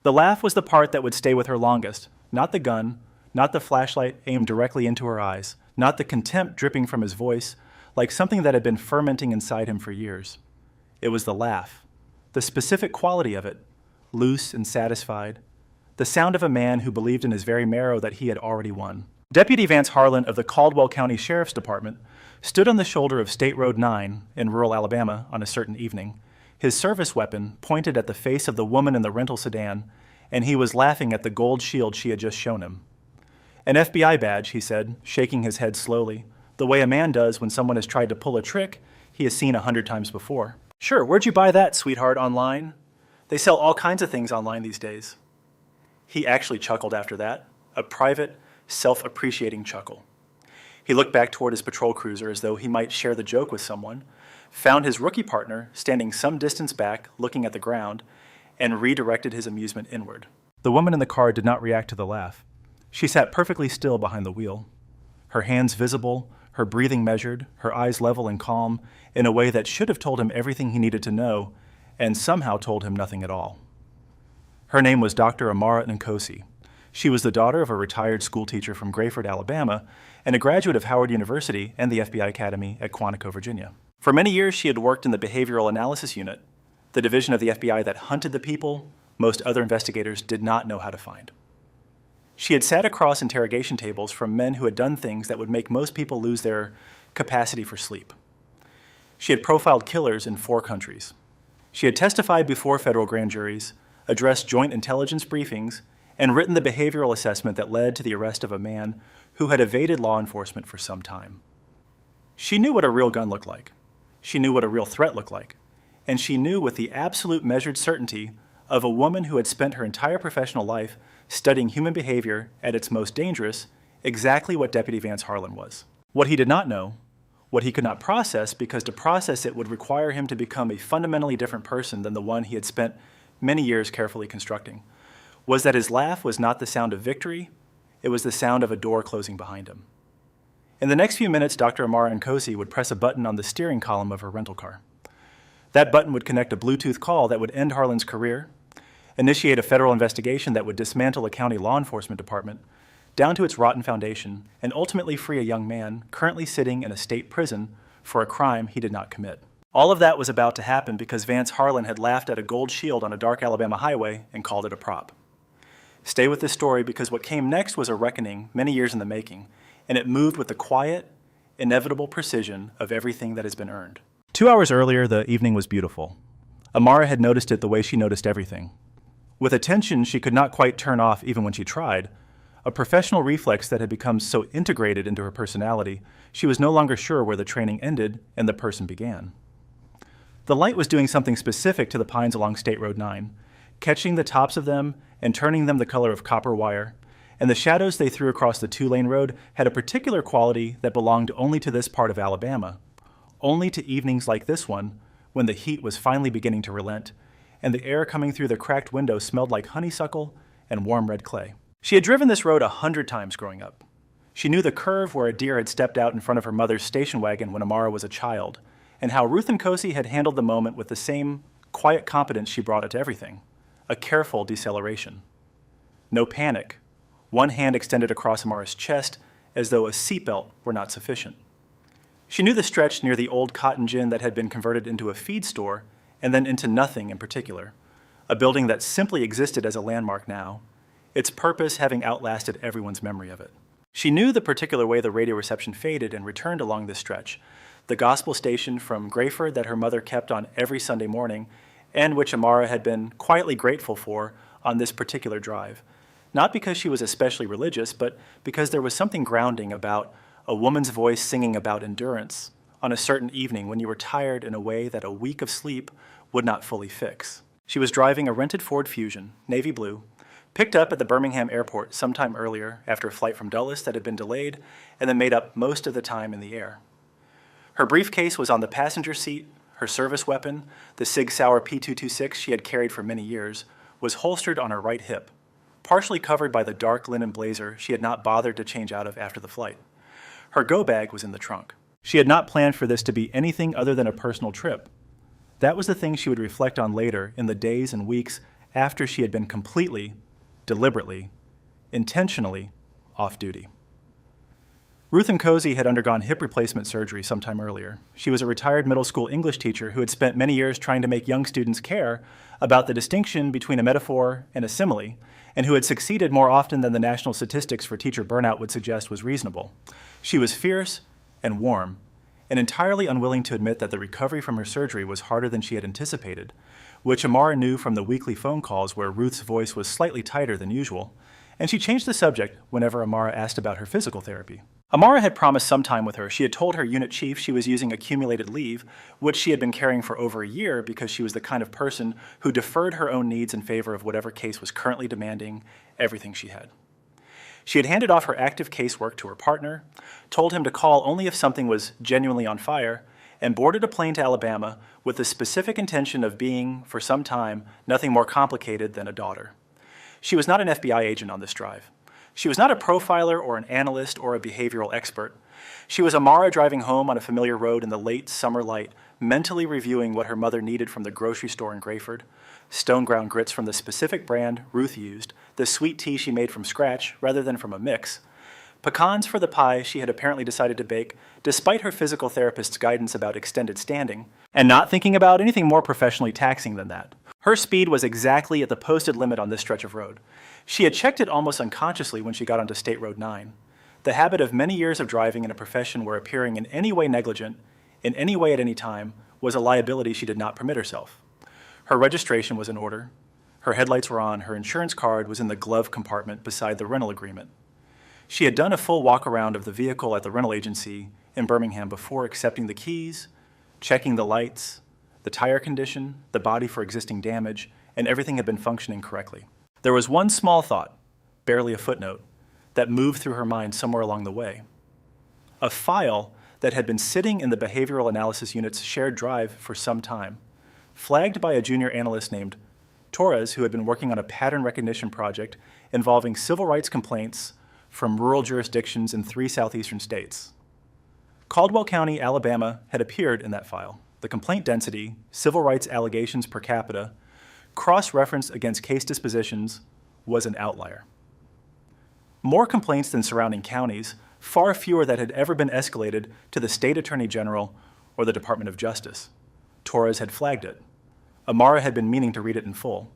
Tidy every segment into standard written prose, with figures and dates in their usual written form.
The laugh was the part that would stay with her longest, not the gun, not the flashlight aimed directly into her eyes, not the contempt dripping from his voice, like something that had been fermenting inside him for years. It was the laugh, the specific quality of it, loose and satisfied, the sound of a man who believed in his very marrow that he had already won. Deputy Vance Harlan of the Caldwell County Sheriff's Department stood on the shoulder of State Road 9 in rural Alabama on a certain evening, his service weapon pointed at the face of the woman in the rental sedan, and he was laughing at the gold shield she had just shown him. An FBI badge, he said, shaking his head slowly, the way a man does when someone has tried to pull a trick he has seen 100 times before. Sure, where'd you buy that, sweetheart, online? They sell all kinds of things online these days. He actually chuckled after that, a private, self-appreciating chuckle. He looked back toward his patrol cruiser as though he might share the joke with someone, found his rookie partner standing some distance back looking at the ground, and redirected his amusement inward. The woman in the car did not react to the laugh. She sat perfectly still behind the wheel, her hands visible, her breathing measured, her eyes level and calm, in a way that should have told him everything he needed to know, and somehow told him nothing at all. Her name was Dr. Amara Nkosi. She was the daughter of a retired schoolteacher from Grayford, Alabama, and a graduate of Howard University and the FBI Academy at Quantico, Virginia. For many years, she had worked in the Behavioral Analysis Unit, the division of the FBI that hunted the people most other investigators did not know how to find. She had sat across interrogation tables from men who had done things that would make most people lose their capacity for sleep. She had profiled killers in 4 countries. She had testified before federal grand juries, addressed joint intelligence briefings, and written the behavioral assessment that led to the arrest of a man who had evaded law enforcement for some time. She knew what a real gun looked like. She knew what a real threat looked like. And she knew with the absolute measured certainty of a woman who had spent her entire professional life studying human behavior at its most dangerous, exactly what Deputy Vance Harlan was. What he did not know, what he could not process because to process it would require him to become a fundamentally different person than the one he had spent many years carefully constructing, was that his laugh was not the sound of victory, it was the sound of a door closing behind him. In the next few minutes, Dr. Amara Nkosi would press a button on the steering column of her rental car. That button would connect a Bluetooth call that would end Harlan's career, initiate a federal investigation that would dismantle a county law enforcement department, down to its rotten foundation, and ultimately free a young man currently sitting in a state prison for a crime he did not commit. All of that was about to happen because Vance Harlan had laughed at a gold shield on a dark Alabama highway and called it a prop. Stay with this story because what came next was a reckoning many years in the making, and it moved with the quiet, inevitable precision of everything that has been earned. 2 hours earlier, the evening was beautiful. Amara had noticed it the way she noticed everything. With attention she could not quite turn off even when she tried, a professional reflex that had become so integrated into her personality, she was no longer sure where the training ended and the person began. The light was doing something specific to the pines along State Road 9, catching the tops of them and turning them the color of copper wire, and the shadows they threw across the 2-lane road had a particular quality that belonged only to this part of Alabama, only to evenings like this one, when the heat was finally beginning to relent, and the air coming through the cracked window smelled like honeysuckle and warm red clay. She had driven this road 100 times growing up. She knew the curve where a deer had stepped out in front of her mother's station wagon when Amara was a child, and how Ruth Nkosi had handled the moment with the same quiet competence she brought it to everything, a careful deceleration. No panic, one hand extended across Amara's chest as though a seatbelt were not sufficient. She knew the stretch near the old cotton gin that had been converted into a feed store and then into nothing in particular, a building that simply existed as a landmark now, its purpose having outlasted everyone's memory of it. She knew the particular way the radio reception faded and returned along this stretch, the gospel station from Grayford that her mother kept on every Sunday morning, and which Amara had been quietly grateful for on this particular drive, not because she was especially religious, but because there was something grounding about a woman's voice singing about endurance on a certain evening when you were tired in a way that a week of sleep would not fully fix. She was driving a rented Ford Fusion, navy blue, picked up at the Birmingham airport sometime earlier after a flight from Dulles that had been delayed and then made up most of the time in the air. Her briefcase was on the passenger seat, her service weapon, the Sig Sauer P226 she had carried for many years, was holstered on her right hip, partially covered by the dark linen blazer she had not bothered to change out of after the flight. Her go bag was in the trunk. She had not planned for this to be anything other than a personal trip. That was the thing she would reflect on later in the days and weeks after she had been completely, deliberately, intentionally off duty. Ruth and Cozy had undergone hip replacement surgery sometime earlier. She was a retired middle school English teacher who had spent many years trying to make young students care about the distinction between a metaphor and a simile, and who had succeeded more often than the national statistics for teacher burnout would suggest was reasonable. She was fierce and warm, and entirely unwilling to admit that the recovery from her surgery was harder than she had anticipated, which Amara knew from the weekly phone calls where Ruth's voice was slightly tighter than usual, and she changed the subject whenever Amara asked about her physical therapy. Amara had promised some time with her. She had told her unit chief she was using accumulated leave, which she had been carrying for over a year because she was the kind of person who deferred her own needs in favor of whatever case was currently demanding everything she had. She had handed off her active casework to her partner, told him to call only if something was genuinely on fire, and boarded a plane to Alabama with the specific intention of being, for some time, nothing more complicated than a daughter. She was not an FBI agent on this drive. She was not a profiler or an analyst or a behavioral expert. She was Amara driving home on a familiar road in the late summer light, mentally reviewing what her mother needed from the grocery store in Grayford: stone ground grits from the specific brand Ruth used, the sweet tea she made from scratch rather than from a mix, pecans for the pie she had apparently decided to bake despite her physical therapist's guidance about extended standing, and not thinking about anything more professionally taxing than that. Her speed was exactly at the posted limit on this stretch of road. She had checked it almost unconsciously when she got onto State Road 9. The habit of many years of driving in a profession where appearing in any way negligent, in any way at any time, was a liability she did not permit herself. Her registration was in order. Her headlights were on. Her insurance card was in the glove compartment beside the rental agreement. She had done a full walk around of the vehicle at the rental agency in Birmingham before accepting the keys, checking the lights, the tire condition, the body for existing damage, and everything had been functioning correctly. There was one small thought, barely a footnote, that moved through her mind somewhere along the way. A file that had been sitting in the behavioral analysis unit's shared drive for some time, flagged by a junior analyst named Torres, who had been working on a pattern recognition project involving civil rights complaints from rural jurisdictions in 3 southeastern states. Caldwell County, Alabama, had appeared in that file. The complaint density, civil rights allegations per capita, cross-referenced against case dispositions, was an outlier. More complaints than surrounding counties, far fewer that had ever been escalated to the State Attorney General or the Department of Justice. Torres had flagged it. Amara had been meaning to read it in full.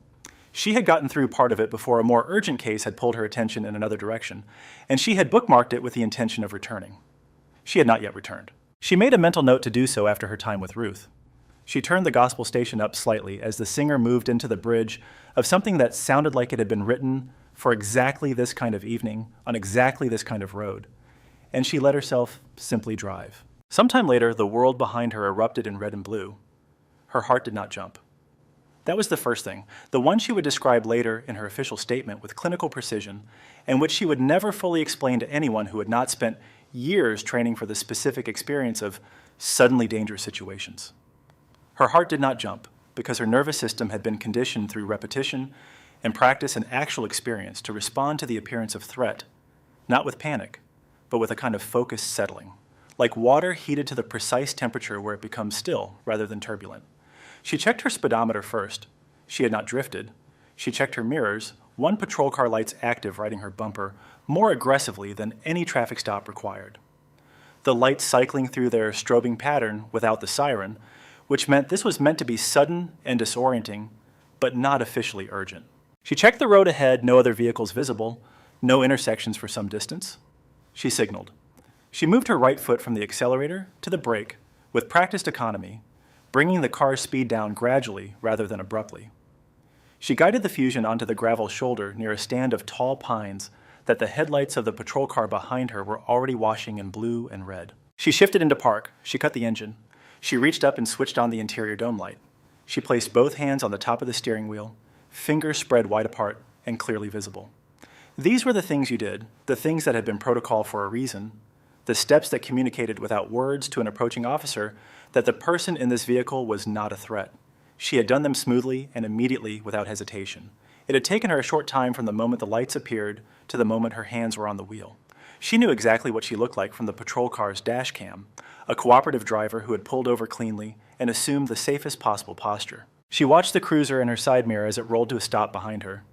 She had gotten through part of it before a more urgent case had pulled her attention in another direction, and she had bookmarked it with the intention of returning. She had not yet returned. She made a mental note to do so after her time with Ruth. She turned the gospel station up slightly as the singer moved into the bridge of something that sounded like it had been written for exactly this kind of evening, on exactly this kind of road, and she let herself simply drive. Sometime later, the world behind her erupted in red and blue. Her heart did not jump. That was the first thing, the one she would describe later in her official statement with clinical precision, and which she would never fully explain to anyone who had not spent years training for the specific experience of suddenly dangerous situations. Her heart did not jump because her nervous system had been conditioned through repetition and practice and actual experience to respond to the appearance of threat, not with panic, but with a kind of focused settling, like water heated to the precise temperature where it becomes still rather than turbulent. She checked her speedometer first. She had not drifted. She checked her mirrors, one patrol car lights active riding her bumper, more aggressively than any traffic stop required. The lights cycling through their strobing pattern without the siren, which meant this was meant to be sudden and disorienting, but not officially urgent. She checked the road ahead, no other vehicles visible, no intersections for some distance. She signaled. She moved her right foot from the accelerator to the brake with practiced economy, bringing the car's speed down gradually rather than abruptly. She guided the Fusion onto the gravel shoulder near a stand of tall pines that the headlights of the patrol car behind her were already washing in blue and red. She shifted into park. She cut the engine. She reached up and switched on the interior dome light. She placed both hands on the top of the steering wheel, fingers spread wide apart and clearly visible. These were the things you did, the things that had been protocol for a reason, the steps that communicated without words to an approaching officer that the person in this vehicle was not a threat. She had done them smoothly and immediately without hesitation. It had taken her a short time from the moment the lights appeared to the moment her hands were on the wheel. She knew exactly what she looked like from the patrol car's dash cam, a cooperative driver who had pulled over cleanly and assumed the safest possible posture. She watched the cruiser in her side mirror as it rolled to a stop behind her,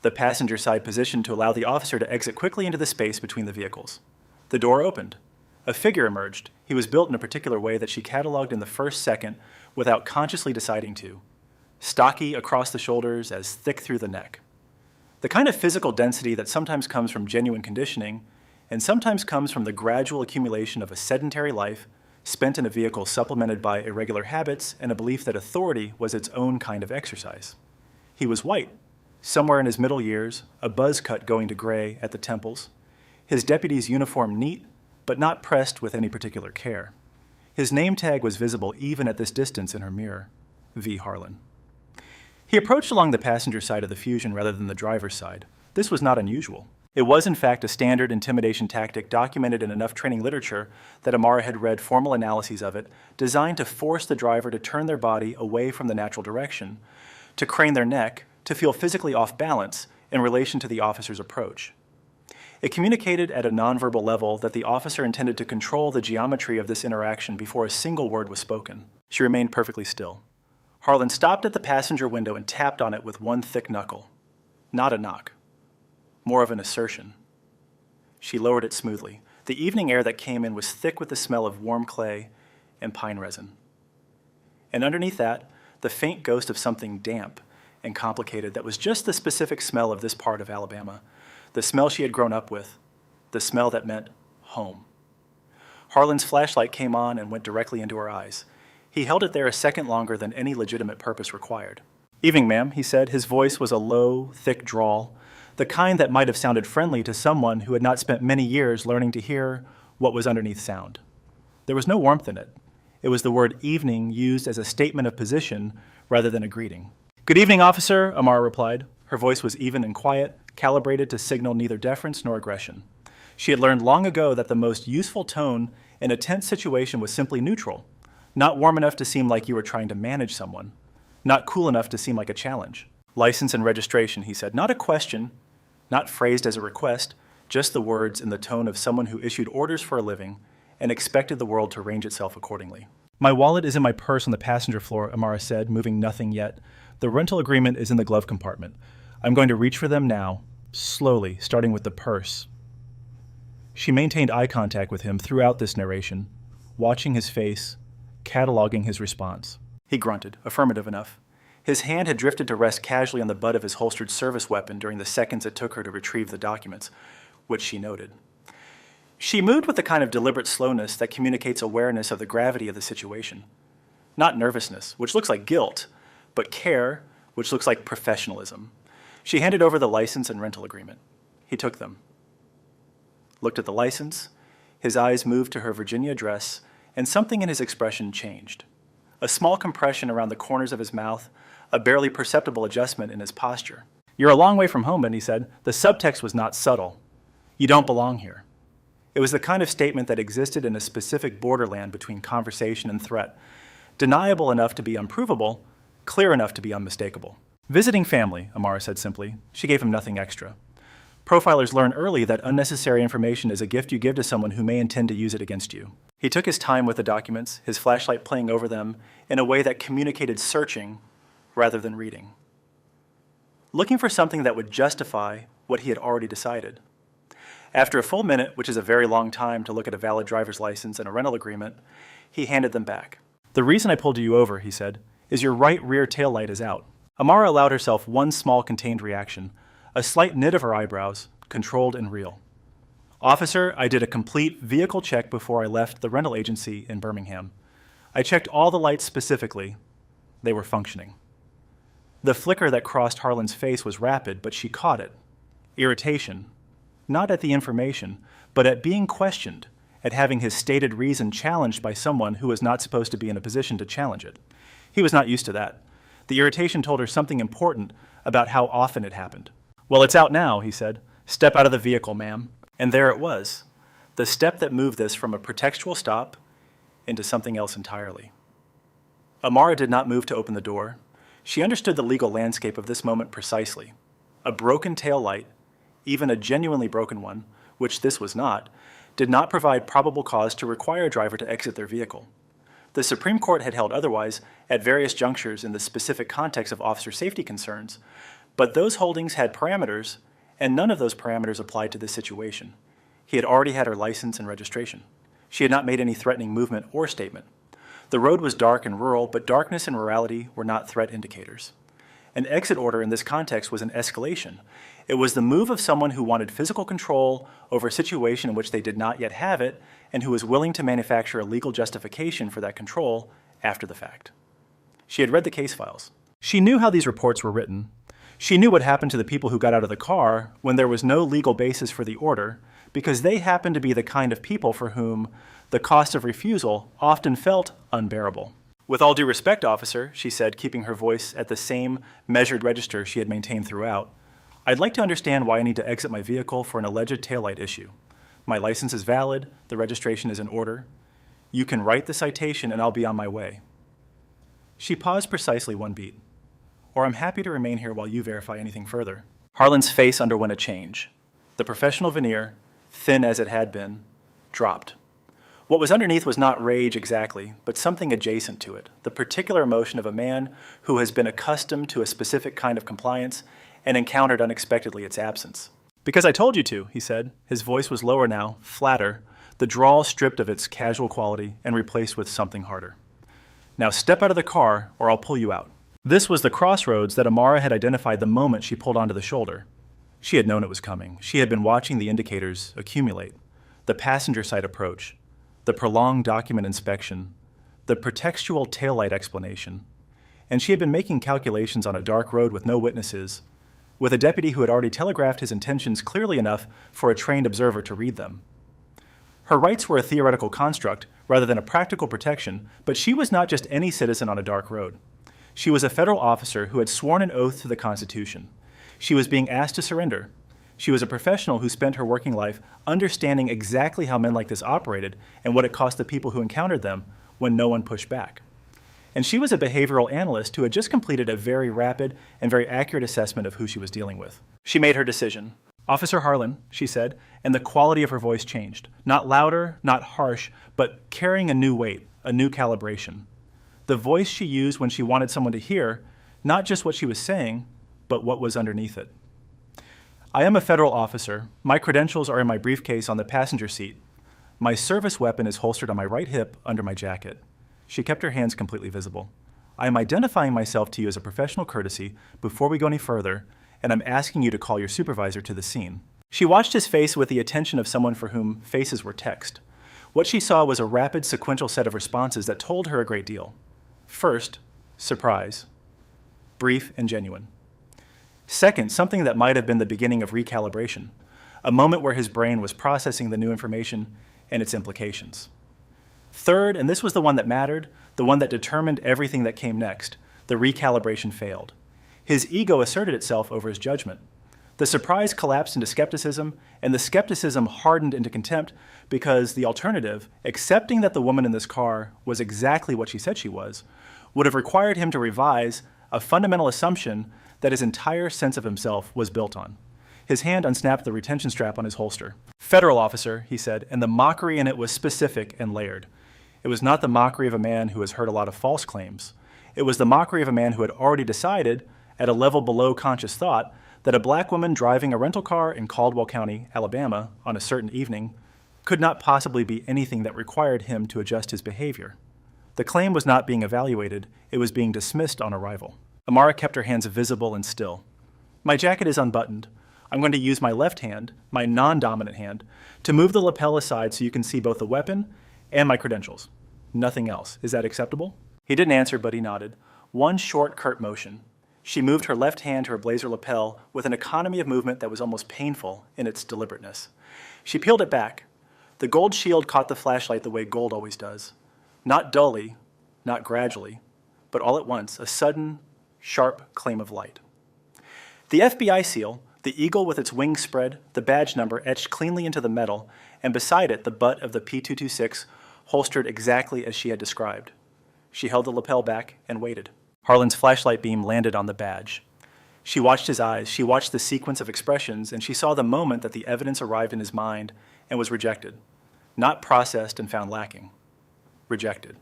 the passenger side positioned to allow the officer to exit quickly into the space between the vehicles. The door opened. A figure emerged. He was built in a particular way that she cataloged in the first second without consciously deciding to. Stocky across the shoulders, as thick through the neck. The kind of physical density that sometimes comes from genuine conditioning and sometimes comes from the gradual accumulation of a sedentary life spent in a vehicle supplemented by irregular habits and a belief that authority was its own kind of exercise. He was white, somewhere in his middle years, a buzz cut going to gray at the temples, his deputy's uniform neat, but not pressed with any particular care. His name tag was visible even at this distance in her mirror, V. Harlan. He approached along the passenger side of the Fusion rather than the driver's side. This was not unusual. It was, in fact, a standard intimidation tactic documented in enough training literature that Amara had read formal analyses of it, designed to force the driver to turn their body away from the natural direction, to crane their neck, to feel physically off balance in relation to the officer's approach. It communicated at a nonverbal level that the officer intended to control the geometry of this interaction before a single word was spoken. She remained perfectly still. Harlan stopped at the passenger window and tapped on it with one thick knuckle. Not a knock. More of an assertion. She lowered it smoothly. The evening air that came in was thick with the smell of warm clay and pine resin. And underneath that, the faint ghost of something damp and complicated that was just the specific smell of this part of Alabama, the smell she had grown up with, the smell that meant home. Harlan's flashlight came on and went directly into her eyes. He held it there a second longer than any legitimate purpose required. "Evening, ma'am," he said. His voice was a low, thick drawl, the kind that might have sounded friendly to someone who had not spent many years learning to hear what was underneath sound. There was no warmth in it. It was the word evening used as a statement of position rather than a greeting. "Good evening, officer," Amara replied. Her voice was even and quiet, calibrated to signal neither deference nor aggression. She had learned long ago that the most useful tone in a tense situation was simply neutral, not warm enough to seem like you were trying to manage someone, not cool enough to seem like a challenge. "License and registration," he said. Not a question, not phrased as a request, just the words in the tone of someone who issued orders for a living and expected the world to arrange itself accordingly. "My wallet is in my purse on the passenger floor," Amara said, moving nothing yet. "The rental agreement is in the glove compartment. I'm going to reach for them now, slowly, starting with the purse." She maintained eye contact with him throughout this narration, watching his face, cataloging his response. He grunted, affirmative enough. His hand had drifted to rest casually on the butt of his holstered service weapon during the seconds it took her to retrieve the documents, which she noted. She moved with the kind of deliberate slowness that communicates awareness of the gravity of the situation. Not nervousness, which looks like guilt, but care, which looks like professionalism. She handed over the license and rental agreement. He took them. Looked at the license. His eyes moved to her Virginia address, and something in his expression changed. A small compression around the corners of his mouth, a barely perceptible adjustment in his posture. "You're a long way from home," he said. The subtext was not subtle. "You don't belong here." It was the kind of statement that existed in a specific borderland between conversation and threat, deniable enough to be unprovable, clear enough to be unmistakable. "Visiting family," Amara said simply. She gave him nothing extra. Profilers learn early that unnecessary information is a gift you give to someone who may intend to use it against you. He took his time with the documents, his flashlight playing over them in a way that communicated searching rather than reading. Looking for something that would justify what he had already decided. After a full minute, which is a very long time to look at a valid driver's license and a rental agreement, he handed them back. "The reason I pulled you over," he said, "is your right rear taillight is out." Amara allowed herself one small contained reaction, a slight knit of her eyebrows, controlled and real. "Officer, I did a complete vehicle check before I left the rental agency in Birmingham. I checked all the lights specifically. They were functioning." The flicker that crossed Harlan's face was rapid, but she caught it. Irritation. Not at the information, but at being questioned, at having his stated reason challenged by someone who was not supposed to be in a position to challenge it. He was not used to that. The irritation told her something important about how often it happened. "Well, it's out now," he said. "Step out of the vehicle, ma'am." And there it was, the step that moved this from a pretextual stop into something else entirely. Amara did not move to open the door. She understood the legal landscape of this moment precisely. A broken tail light, even a genuinely broken one, which this was not, did not provide probable cause to require a driver to exit their vehicle. The Supreme Court had held otherwise at various junctures in the specific context of officer safety concerns, but those holdings had parameters, and none of those parameters applied to this situation. He had already had her license and registration. She had not made any threatening movement or statement. The road was dark and rural, but darkness and rurality were not threat indicators. An exit order in this context was an escalation. It was the move of someone who wanted physical control over a situation in which they did not yet have it and who was willing to manufacture a legal justification for that control after the fact. She had read the case files. She knew how these reports were written. She knew what happened to the people who got out of the car when there was no legal basis for the order, because they happened to be the kind of people for whom the cost of refusal often felt unbearable. "With all due respect, officer," she said, keeping her voice at the same measured register she had maintained throughout, "I'd like to understand why I need to exit my vehicle for an alleged taillight issue. My license is valid, the registration is in order. You can write the citation and I'll be on my way." She paused precisely one beat. "Or I'm happy to remain here while you verify anything further." Harlan's face underwent a change. The professional veneer, thin as it had been, dropped. What was underneath was not rage exactly, but something adjacent to it, the particular emotion of a man who has been accustomed to a specific kind of compliance and encountered unexpectedly its absence. "Because I told you to," he said. His voice was lower now, flatter, the drawl stripped of its casual quality and replaced with something harder. "Now step out of the car or I'll pull you out." This was the crossroads that Amara had identified the moment she pulled onto the shoulder. She had known it was coming. She had been watching the indicators accumulate, the passenger side approach, the prolonged document inspection, the pretextual taillight explanation, and she had been making calculations on a dark road with no witnesses, with a deputy who had already telegraphed his intentions clearly enough for a trained observer to read them. Her rights were a theoretical construct rather than a practical protection, but she was not just any citizen on a dark road. She was a federal officer who had sworn an oath to the Constitution. She was being asked to surrender. She was a professional who spent her working life understanding exactly how men like this operated and what it cost the people who encountered them when no one pushed back. And she was a behavioral analyst who had just completed a very rapid and very accurate assessment of who she was dealing with. She made her decision. "Officer Harlan," she said, and the quality of her voice changed. Not louder, not harsh, but carrying a new weight, a new calibration. The voice she used when she wanted someone to hear, not just what she was saying, but what was underneath it. "I am a federal officer. My credentials are in my briefcase on the passenger seat. My service weapon is holstered on my right hip under my jacket." She kept her hands completely visible. "I am identifying myself to you as a professional courtesy before we go any further, and I'm asking you to call your supervisor to the scene." She watched his face with the attention of someone for whom faces were text. What she saw was a rapid sequential set of responses that told her a great deal. First, surprise. Brief and genuine. Second, something that might have been the beginning of recalibration, a moment where his brain was processing the new information and its implications. Third, and this was the one that mattered, the one that determined everything that came next, the recalibration failed. His ego asserted itself over his judgment. The surprise collapsed into skepticism, and the skepticism hardened into contempt because the alternative, accepting that the woman in this car was exactly what she said she was, would have required him to revise a fundamental assumption that his entire sense of himself was built on. His hand unsnapped the retention strap on his holster. "Federal officer," he said, and the mockery in it was specific and layered. It was not the mockery of a man who has heard a lot of false claims. It was the mockery of a man who had already decided, at a level below conscious thought, that a black woman driving a rental car in Caldwell County, Alabama, on a certain evening, could not possibly be anything that required him to adjust his behavior. The claim was not being evaluated, it was being dismissed on arrival. Amara kept her hands visible and still. "My jacket is unbuttoned. I'm going to use my left hand, my non-dominant hand, to move the lapel aside so you can see both the weapon and my credentials. Nothing else. Is that acceptable?" He didn't answer, but he nodded. One short, curt motion. She moved her left hand to her blazer lapel with an economy of movement that was almost painful in its deliberateness. She peeled it back. The gold shield caught the flashlight the way gold always does. Not dully, not gradually, but all at once, a sudden, sharp claim of light. The FBI seal, the eagle with its wings spread, the badge number etched cleanly into the metal, and beside it the butt of the P226 holstered exactly as she had described. She held the lapel back and waited. Harlan's flashlight beam landed on the badge. She watched his eyes, she watched the sequence of expressions, and she saw the moment that the evidence arrived in his mind and was rejected. Not processed and found lacking. Rejected.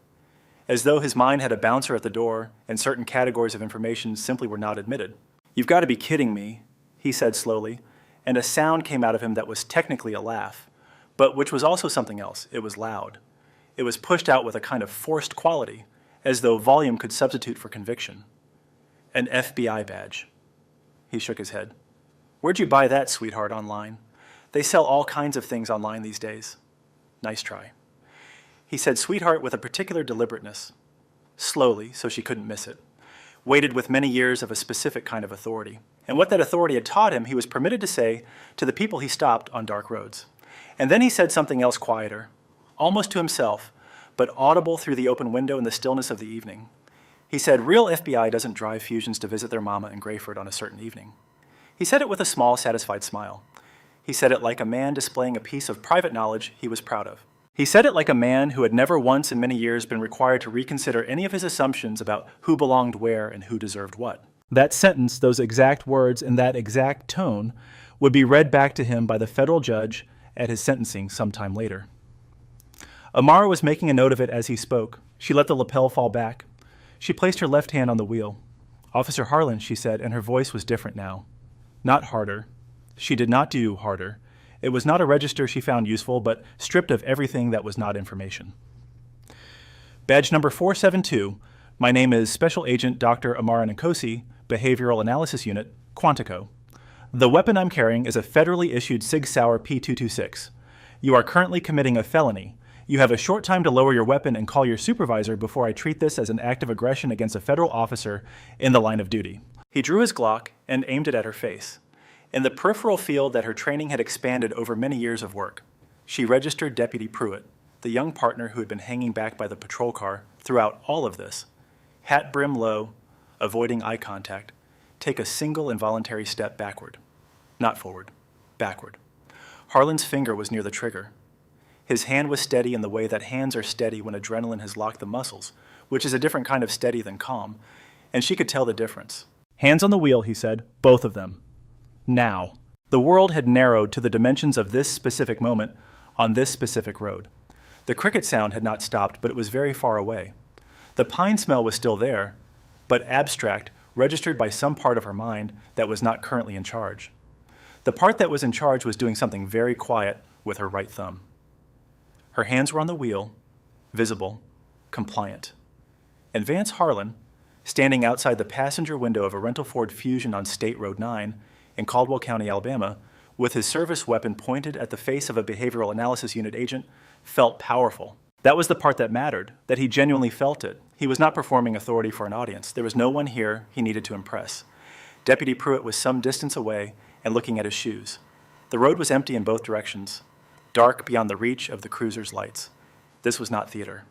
as though his mind had a bouncer at the door and certain categories of information simply were not admitted. "You've got to be kidding me," he said slowly, and a sound came out of him that was technically a laugh, but which was also something else. It was loud. It was pushed out with a kind of forced quality, as though volume could substitute for conviction. "An FBI badge." He shook his head. "Where'd you buy that, sweetheart, online? They sell all kinds of things online these days." "Nice try." He said sweetheart with a particular deliberateness, slowly so she couldn't miss it, weighted with many years of a specific kind of authority. And what that authority had taught him, he was permitted to say to the people he stopped on dark roads. And then he said something else quieter, almost to himself, but audible through the open window in the stillness of the evening. He said real FBI doesn't drive fusions to visit their mama in Grayford on a certain evening. He said it with a small, satisfied smile. He said it like a man displaying a piece of private knowledge he was proud of. He said it like a man who had never once in many years been required to reconsider any of his assumptions about who belonged where and who deserved what. That sentence, those exact words, and that exact tone would be read back to him by the federal judge at his sentencing sometime later. Amara was making a note of it as he spoke. She let the lapel fall back. She placed her left hand on the wheel. "Officer Harlan," she said, and her voice was different now. Not harder. She did not do harder. It was not a register she found useful, but stripped of everything that was not information. "Badge number 472. My name is Special Agent Dr. Amara Nkosi, Behavioral Analysis Unit, Quantico. The weapon I'm carrying is a federally issued Sig Sauer P226. You are currently committing a felony. You have a short time to lower your weapon and call your supervisor before I treat this as an act of aggression against a federal officer in the line of duty." He drew his Glock and aimed it at her face. In the peripheral field that her training had expanded over many years of work, she registered Deputy Pruitt, the young partner who had been hanging back by the patrol car throughout all of this, hat brim low, avoiding eye contact, take a single involuntary step backward. Not forward, backward. Harlan's finger was near the trigger. His hand was steady in the way that hands are steady when adrenaline has locked the muscles, which is a different kind of steady than calm, and she could tell the difference. "Hands on the wheel," he said, "both of them. Now." The world had narrowed to the dimensions of this specific moment on this specific road. The cricket sound had not stopped, but it was very far away. The pine smell was still there, but abstract, registered by some part of her mind that was not currently in charge. The part that was in charge was doing something very quiet with her right thumb. Her hands were on the wheel, visible, compliant. And Vance Harlan, standing outside the passenger window of a rental Ford Fusion on State Road 9 in Caldwell County, Alabama, with his service weapon pointed at the face of a behavioral analysis unit agent, felt powerful. That was the part that mattered, that he genuinely felt it. He was not performing authority for an audience. There was no one here he needed to impress. Deputy Pruitt was some distance away and looking at his shoes. The road was empty in both directions, dark beyond the reach of the cruiser's lights. This was not theater.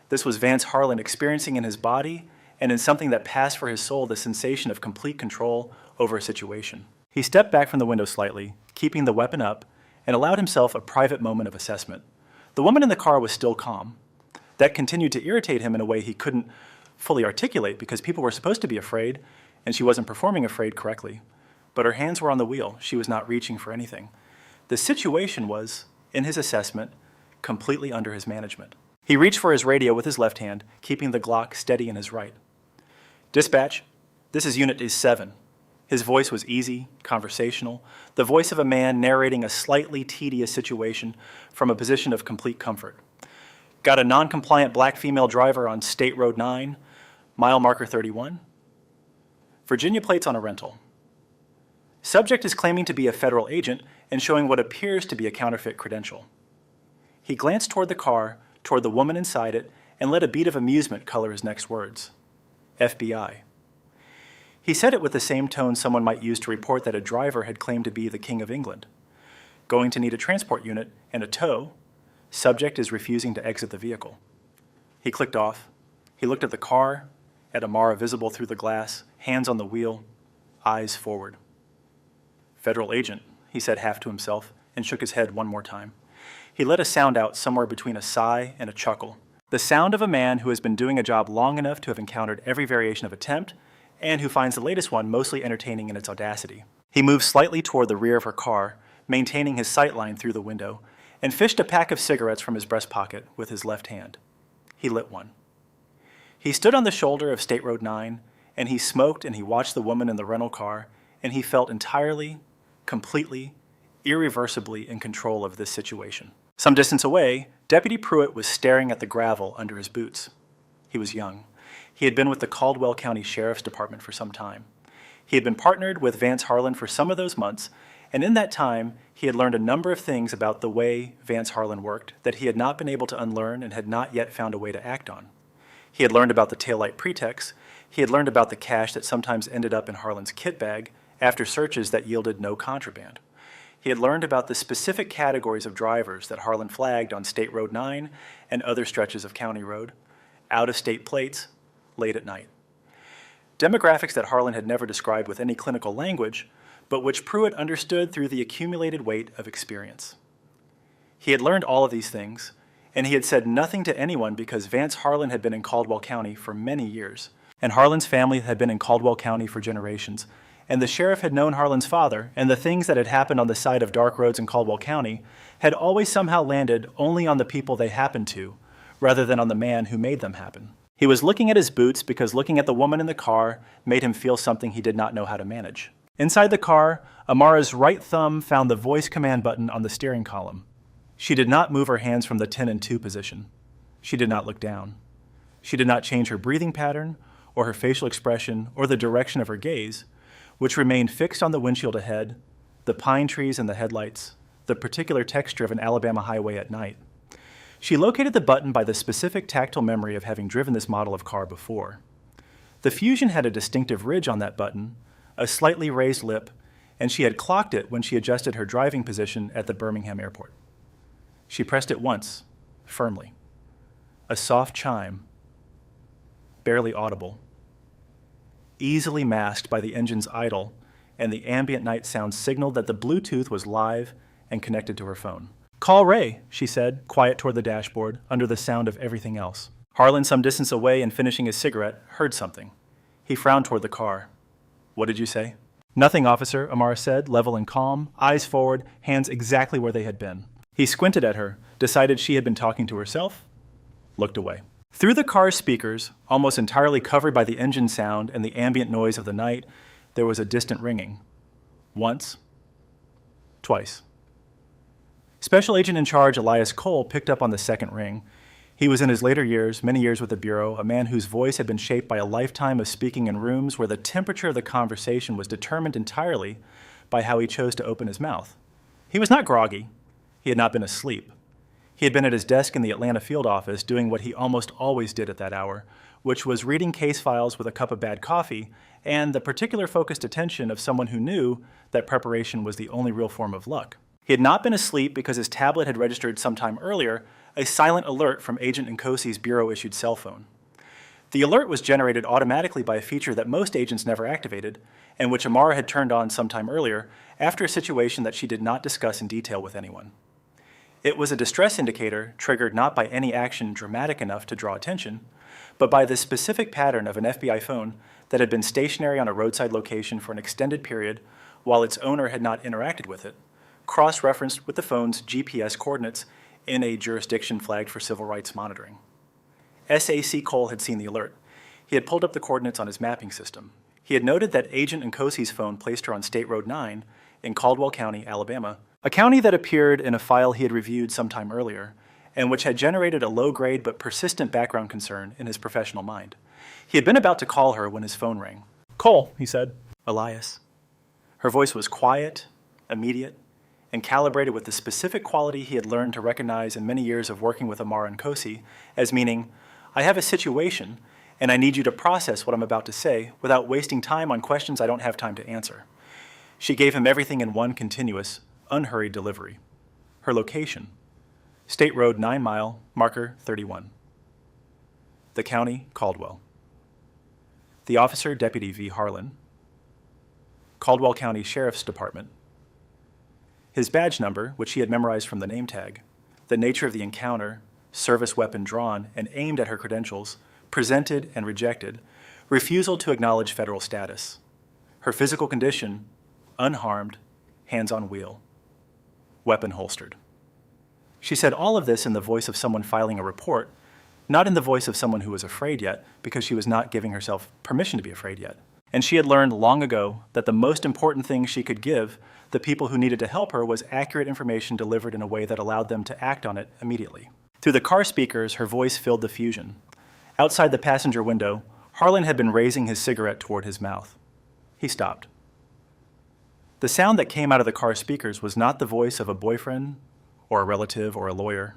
This was Vance Harlan experiencing in his body and in something that passed for his soul the sensation of complete control over a situation. He stepped back from the window slightly, keeping the weapon up, and allowed himself a private moment of assessment. The woman in the car was still calm. That continued to irritate him in a way he couldn't fully articulate because people were supposed to be afraid, and she wasn't performing afraid correctly. But her hands were on the wheel. She was not reaching for anything. The situation was, in his assessment, completely under his management. He reached for his radio with his left hand, keeping the Glock steady in his right. "Dispatch, this is Unit 7. His voice was easy, conversational, the voice of a man narrating a slightly tedious situation from a position of complete comfort. "Got a non-compliant black female driver on State Road 9, mile marker 31. Virginia plates on a rental. Subject is claiming to be a federal agent and showing what appears to be a counterfeit credential." He glanced toward the car, toward the woman inside it, and let a beat of amusement color his next words. "FBI." He said it with the same tone someone might use to report that a driver had claimed to be the King of England. "Going to need a transport unit and a tow. Subject is refusing to exit the vehicle." He clicked off. He looked at the car, at Amara visible through the glass, hands on the wheel, eyes forward. "Federal agent," he said half to himself, and shook his head one more time. He let a sound out somewhere between a sigh and a chuckle. The sound of a man who has been doing a job long enough to have encountered every variation of attempt, and who finds the latest one mostly entertaining in its audacity. He moved slightly toward the rear of her car, maintaining his sight line through the window, and fished a pack of cigarettes from his breast pocket with his left hand. He lit one. He stood on the shoulder of State Road 9, and he smoked and he watched the woman in the rental car, and he felt entirely, completely, irreversibly in control of this situation. Some distance away, Deputy Pruitt was staring at the gravel under his boots. He was young. He had been with the Caldwell County Sheriff's Department for some time. He had been partnered with Vance Harlan for some of those months, and in that time, he had learned a number of things about the way Vance Harlan worked that he had not been able to unlearn and had not yet found a way to act on. He had learned about the taillight pretext. He had learned about the cash that sometimes ended up in Harlan's kit bag after searches that yielded no contraband. He had learned about the specific categories of drivers that Harlan flagged on State Road 9 and other stretches of County Road, out-of-state plates, late at night. Demographics that Harlan had never described with any clinical language, but which Pruitt understood through the accumulated weight of experience. He had learned all of these things, and he had said nothing to anyone because Vance Harlan had been in Caldwell County for many years, and Harlan's family had been in Caldwell County for generations, and the sheriff had known Harlan's father, and the things that had happened on the side of dark roads in Caldwell County had always somehow landed only on the people they happened to, rather than on the man who made them happen. He was looking at his boots because looking at the woman in the car made him feel something he did not know how to manage. Inside the car, Amara's right thumb found the voice command button on the steering column. She did not move her hands from the 10 and 2 position. She did not look down. She did not change her breathing pattern or her facial expression or the direction of her gaze, which remained fixed on the windshield ahead, the pine trees and the headlights, the particular texture of an Alabama highway at night. She located the button by the specific tactile memory of having driven this model of car before. The Fusion had a distinctive ridge on that button, a slightly raised lip, and she had clocked it when she adjusted her driving position at the Birmingham airport. She pressed it once, firmly. A soft chime, barely audible, easily masked by the engine's idle, and the ambient night sound signaled that the Bluetooth was live and connected to her phone. "Call Ray," she said, quiet toward the dashboard, under the sound of everything else. Harlan, some distance away and finishing his cigarette, heard something. He frowned toward the car. "What did you say?" "Nothing, officer," Amara said, level and calm, eyes forward, hands exactly where they had been. He squinted at her, decided she had been talking to herself, looked away. Through the car's speakers, almost entirely covered by the engine sound and the ambient noise of the night, there was a distant ringing. Once. Twice. Special Agent in Charge Elias Cole picked up on the second ring. He was in his later years, many years with the Bureau, a man whose voice had been shaped by a lifetime of speaking in rooms where the temperature of the conversation was determined entirely by how he chose to open his mouth. He was not groggy. He had not been asleep. He had been at his desk in the Atlanta field office doing what he almost always did at that hour, which was reading case files with a cup of bad coffee and the particular focused attention of someone who knew that preparation was the only real form of luck. He had not been asleep because his tablet had registered sometime earlier a silent alert from Agent Nkosi's bureau-issued cell phone. The alert was generated automatically by a feature that most agents never activated, and which Amara had turned on sometime earlier after a situation that she did not discuss in detail with anyone. It was a distress indicator triggered not by any action dramatic enough to draw attention, but by the specific pattern of an FBI phone that had been stationary on a roadside location for an extended period while its owner had not interacted with it, cross-referenced with the phone's GPS coordinates in a jurisdiction flagged for civil rights monitoring. SAC Cole had seen the alert. He had pulled up the coordinates on his mapping system. He had noted that Agent Nkosi's phone placed her on State Road 9 in Caldwell County, Alabama, a county that appeared in a file he had reviewed sometime earlier, and which had generated a low-grade but persistent background concern in his professional mind. He had been about to call her when his phone rang. "Cole," he said. "Elias." Her voice was quiet, immediate, and calibrated with the specific quality he had learned to recognize in many years of working with Amara Nkosi as meaning, "I have a situation, and I need you to process what I'm about to say without wasting time on questions I don't have time to answer." She gave him everything in one continuous, unhurried delivery. Her location: State Road 9 Mile, marker 31. The county, Caldwell. The officer, Deputy V. Harlan. Caldwell County Sheriff's Department. His badge number, which he had memorized from the name tag, the nature of the encounter, service weapon drawn and aimed at her credentials, presented and rejected, refusal to acknowledge federal status. Her physical condition: unharmed, hands on wheel, weapon holstered. She said all of this in the voice of someone filing a report, Not in the voice of someone who was afraid yet, because she was not giving herself permission to be afraid yet. And she had learned long ago that the most important thing she could give the people who needed to help her was accurate information delivered in a way that allowed them to act on it immediately. Through the car speakers, her voice filled the fusion. Outside the passenger window, Harlan had been raising his cigarette toward his mouth. He stopped. The sound that came out of the car speakers was not the voice of a boyfriend or a relative or a lawyer.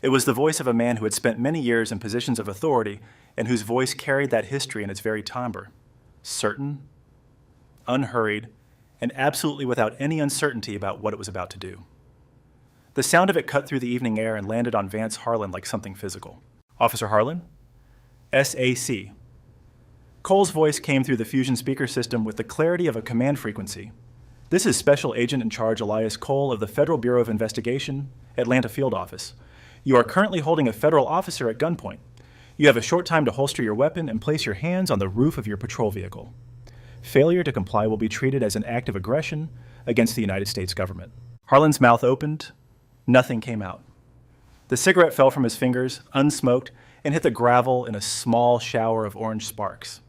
It was the voice of a man who had spent many years in positions of authority and whose voice carried that history in its very timbre. Certain, unhurried, and absolutely without any uncertainty about what it was about to do. The sound of it cut through the evening air and landed on Vance Harlan like something physical. Officer Harlan? SAC. Cole's voice came through the fusion speaker system with the clarity of a command frequency. This is Special Agent in Charge Elias Cole of the Federal Bureau of Investigation, Atlanta Field Office. You are currently holding a federal officer at gunpoint. You have a short time to holster your weapon and place your hands on the roof of your patrol vehicle. Failure to comply will be treated as an act of aggression against the United States government. Harlan's mouth opened. Nothing came out. The cigarette fell from his fingers, unsmoked, and hit the gravel in a small shower of orange sparks.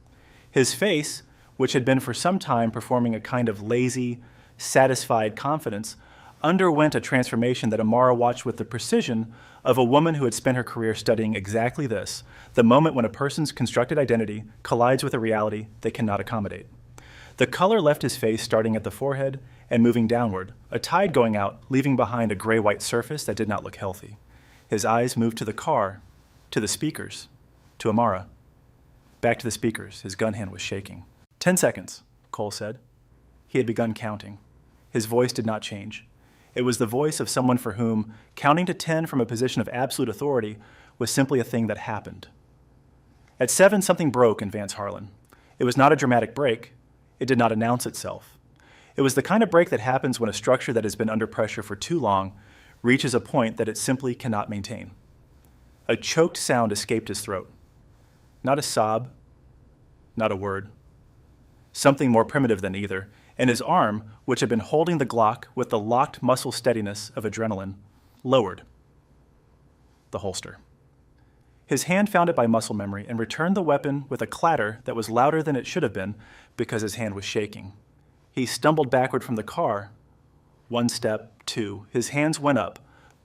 His face, which had been for some time performing a kind of lazy, satisfied confidence, underwent a transformation that Amara watched with the precision of a woman who had spent her career studying exactly this, the moment when a person's constructed identity collides with a reality they cannot accommodate. The color left his face starting at the forehead and moving downward, a tide going out, leaving behind a gray-white surface that did not look healthy. His eyes moved to the car, to the speakers, to Amara. Back to the speakers, his gun hand was shaking. 10 seconds, Cole said. He had begun counting. His voice did not change. It was the voice of someone for whom counting to 10 from a position of absolute authority was simply a thing that happened. At 7, something broke in Vance Harlan. It was not a dramatic break. It did not announce itself. It was the kind of break that happens when a structure that has been under pressure for too long reaches a point that it simply cannot maintain. A choked sound escaped his throat. Not a sob, not a word. Something more primitive than either, and his arm, which had been holding the Glock with the locked muscle steadiness of adrenaline, lowered the holster. His hand found it by muscle memory and returned the weapon with a clatter that was louder than it should have been because his hand was shaking. He stumbled backward from the car. 1 step, 2. His hands went up,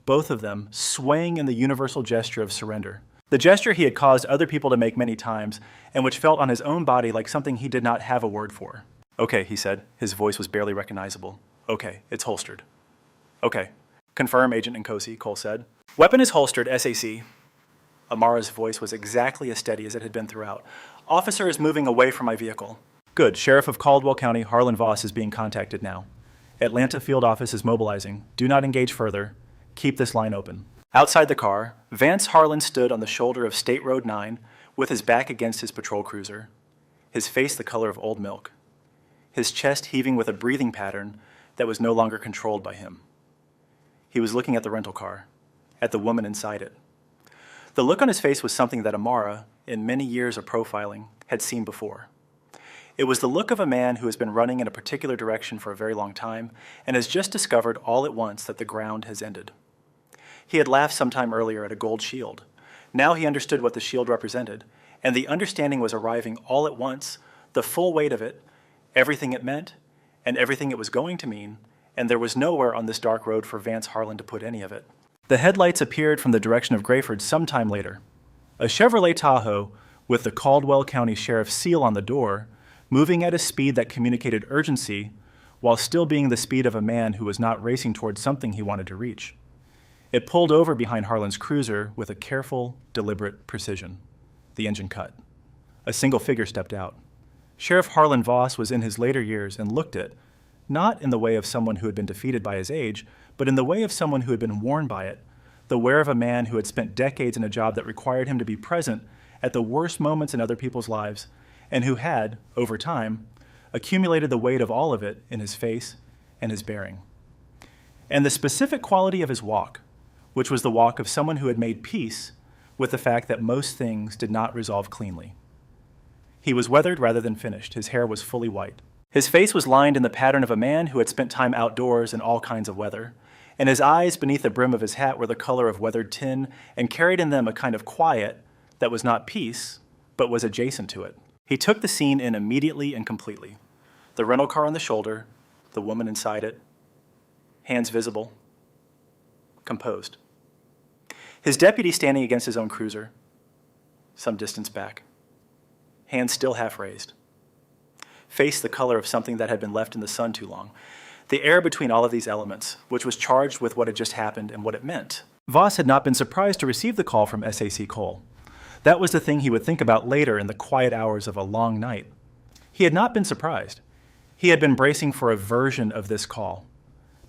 both of them swaying in the universal gesture of surrender. The gesture he had caused other people to make many times, and which felt on his own body like something he did not have a word for. Okay, he said. His voice was barely recognizable. Okay, it's holstered. Okay. Confirm, Agent Nkosi, Cole said. Weapon is holstered, SAC. Amara's voice was exactly as steady as it had been throughout. Officer is moving away from my vehicle. Good. Sheriff of Caldwell County, Harlan Voss, is being contacted now. Atlanta Field Office is mobilizing. Do not engage further. Keep this line open. Outside the car, Vance Harlan stood on the shoulder of State Road 9 with his back against his patrol cruiser, his face the color of old milk, his chest heaving with a breathing pattern that was no longer controlled by him. He was looking at the rental car, at the woman inside it. The look on his face was something that Amara, in many years of profiling, had seen before. It was the look of a man who has been running in a particular direction for a very long time and has just discovered all at once that the ground has ended. He had laughed sometime earlier at a gold shield. Now he understood what the shield represented, and the understanding was arriving all at once, the full weight of it, everything it meant, and everything it was going to mean, and there was nowhere on this dark road for Vance Harlan to put any of it. The headlights appeared from the direction of Grayford sometime later. A Chevrolet Tahoe, with the Caldwell County Sheriff's seal on the door, moving at a speed that communicated urgency, while still being the speed of a man who was not racing towards something he wanted to reach. It pulled over behind Harlan's cruiser with a careful, deliberate precision. The engine cut. A single figure stepped out. Sheriff Harlan Voss was in his later years and looked it, not in the way of someone who had been defeated by his age, but in the way of someone who had been worn by it, the wear of a man who had spent decades in a job that required him to be present at the worst moments in other people's lives, and who had, over time, accumulated the weight of all of it in his face and his bearing. And the specific quality of his walk, which was the walk of someone who had made peace with the fact that most things did not resolve cleanly. He was weathered rather than finished. His hair was fully white. His face was lined in the pattern of a man who had spent time outdoors in all kinds of weather, and his eyes beneath the brim of his hat were the color of weathered tin and carried in them a kind of quiet that was not peace, but was adjacent to it. He took the scene in immediately and completely. The rental car on the shoulder, the woman inside it, hands visible, composed. His deputy standing against his own cruiser, some distance back, hands still half raised. Face the color of something that had been left in the sun too long. The air between all of these elements, which was charged with what had just happened and what it meant. Voss had not been surprised to receive the call from SAC Cole. That was the thing he would think about later in the quiet hours of a long night. He had not been surprised. He had been bracing for a version of this call.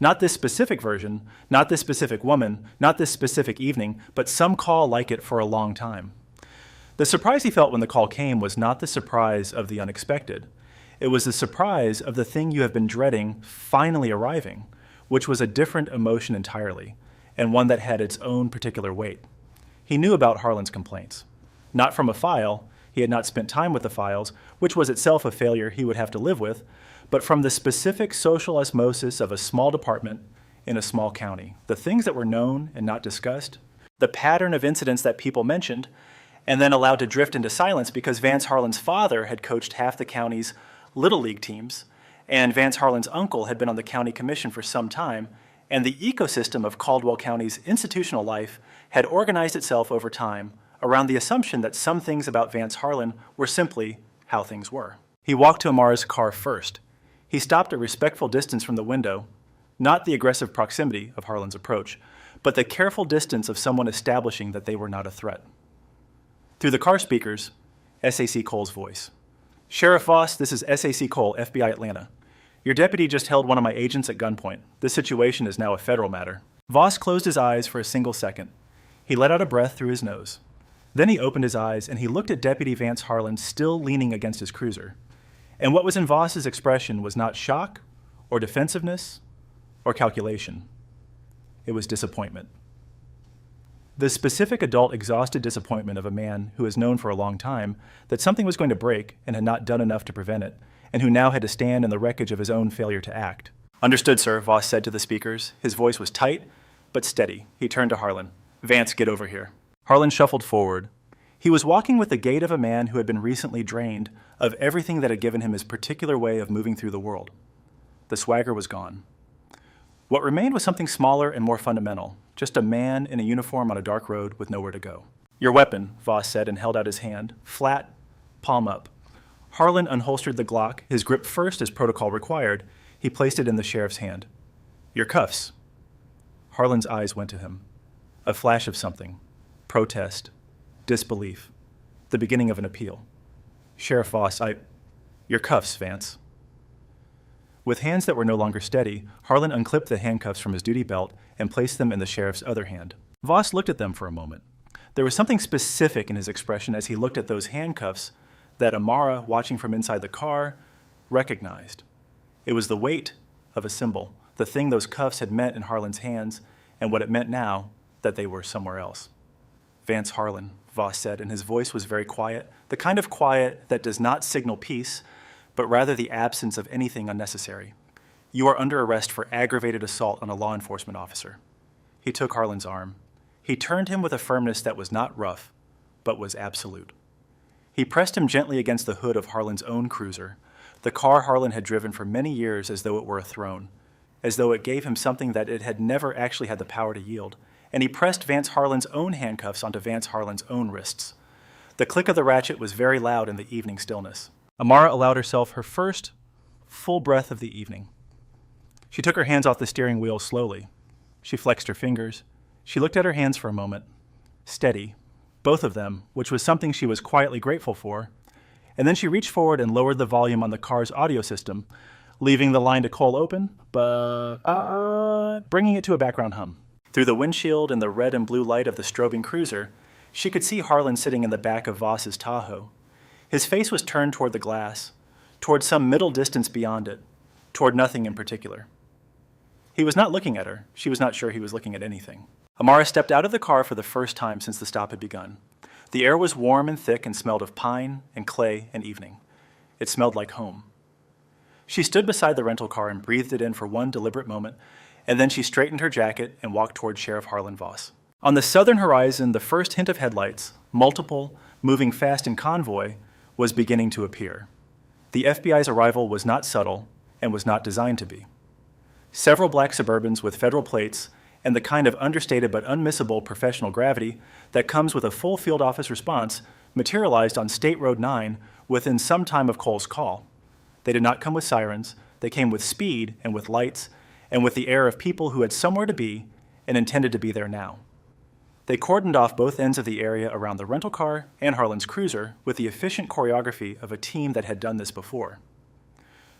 Not this specific version, not this specific woman, not this specific evening, but some call like it for a long time. The surprise he felt when the call came was not the surprise of the unexpected. It was the surprise of the thing you have been dreading finally arriving, which was a different emotion entirely, and one that had its own particular weight. He knew about Harlan's complaints. Not from a file, he had not spent time with the files, which was itself a failure he would have to live with, but from the specific social osmosis of a small department in a small county. The things that were known and not discussed, the pattern of incidents that people mentioned, and then allowed to drift into silence because Vance Harlan's father had coached half the county's Little League teams, and Vance Harlan's uncle had been on the county commission for some time, and the ecosystem of Caldwell County's institutional life had organized itself over time around the assumption that some things about Vance Harlan were simply how things were. He walked to Amara's car first. He stopped a respectful distance from the window, not the aggressive proximity of Harlan's approach, but the careful distance of someone establishing that they were not a threat. Through the car speakers, SAC Cole's voice. "Sheriff Voss, this is SAC Cole, FBI Atlanta. Your deputy just held one of my agents at gunpoint. This situation is now a federal matter." Voss closed his eyes for a single second. He let out a breath through his nose. Then he opened his eyes and he looked at Deputy Vance Harlan still leaning against his cruiser. And what was in Voss's expression was not shock or defensiveness or calculation. It was disappointment. The specific adult exhausted disappointment of a man who has known for a long time that something was going to break and had not done enough to prevent it, and who now had to stand in the wreckage of his own failure to act. "Understood, sir," Voss said to the speakers. His voice was tight, but steady. He turned to Harlan. "Vance, get over here." Harlan shuffled forward. He was walking with the gait of a man who had been recently drained of everything that had given him his particular way of moving through the world. The swagger was gone. What remained was something smaller and more fundamental, just a man in a uniform on a dark road with nowhere to go. "Your weapon," Voss said and held out his hand, flat, palm up. Harlan unholstered the Glock, his grip first as protocol required. He placed it in the sheriff's hand. "Your cuffs." Harlan's eyes went to him. A flash of something. Protest. Disbelief. The beginning of an appeal. "Sheriff Voss, your cuffs, Vance." With hands that were no longer steady, Harlan unclipped the handcuffs from his duty belt and placed them in the sheriff's other hand. Voss looked at them for a moment. There was something specific in his expression as he looked at those handcuffs that Amara, watching from inside the car, recognized. It was the weight of a symbol, the thing those cuffs had meant in Harlan's hands, and what it meant now that they were somewhere else. "Vance Harlan," Voss said, and his voice was very quiet, the kind of quiet that does not signal peace, but rather the absence of anything unnecessary. "You are under arrest for aggravated assault on a law enforcement officer." He took Harlan's arm. He turned him with a firmness that was not rough, but was absolute. He pressed him gently against the hood of Harlan's own cruiser, the car Harlan had driven for many years as though it were a throne, as though it gave him something that it had never actually had the power to yield, and he pressed Vance Harlan's own handcuffs onto Vance Harlan's own wrists. The click of the ratchet was very loud in the evening stillness. Amara allowed herself her first full breath of the evening. She took her hands off the steering wheel slowly. She flexed her fingers. She looked at her hands for a moment. Steady, both of them, which was something she was quietly grateful for. And then she reached forward and lowered the volume on the car's audio system, leaving the line to Cole open, bringing it to a background hum. Through the windshield and the red and blue light of the strobing cruiser, she could see Harlan sitting in the back of Voss's Tahoe. His face was turned toward the glass, toward some middle distance beyond it, toward nothing in particular. He was not looking at her. She was not sure he was looking at anything. Amara stepped out of the car for the first time since the stop had begun. The air was warm and thick and smelled of pine and clay and evening. It smelled like home. She stood beside the rental car and breathed it in for one deliberate moment, and then she straightened her jacket and walked toward Sheriff Harlan Voss. On the southern horizon, the first hint of headlights, multiple, moving fast in convoy, was beginning to appear. The FBI's arrival was not subtle and was not designed to be. Several black Suburbans with federal plates and the kind of understated but unmissable professional gravity that comes with a full field office response materialized on State Road 9 within some time of Cole's call. They did not come with sirens. They came with speed and with lights and with the air of people who had somewhere to be and intended to be there now. They cordoned off both ends of the area around the rental car and Harlan's cruiser with the efficient choreography of a team that had done this before.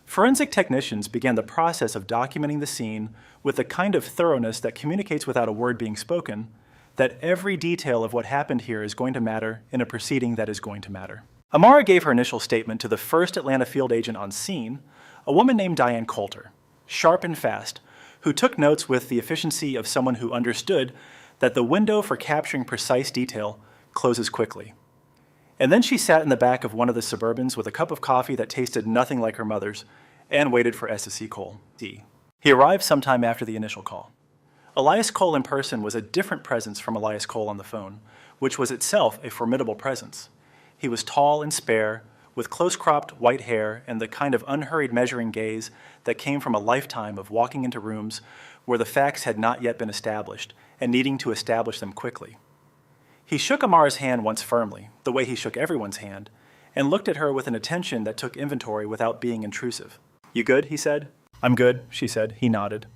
Forensic technicians began the process of documenting the scene with the kind of thoroughness that communicates without a word being spoken, that every detail of what happened here is going to matter in a proceeding that is going to matter. Amara gave her initial statement to the first Atlanta field agent on scene, a woman named Diane Coulter, sharp and fast, who took notes with the efficiency of someone who understood that the window for capturing precise detail closes quickly. And then she sat in the back of one of the Suburbans with a cup of coffee that tasted nothing like her mother's and waited for S.C. Cole. He arrived sometime after the initial call. Elias Cole in person was a different presence from Elias Cole on the phone, which was itself a formidable presence. He was tall and spare, with close-cropped white hair and the kind of unhurried measuring gaze that came from a lifetime of walking into rooms where the facts had not yet been established and needing to establish them quickly. He shook Amara's hand once firmly, the way he shook everyone's hand, and looked at her with an attention that took inventory without being intrusive. "You good?" he said. "I'm good," she said. He nodded.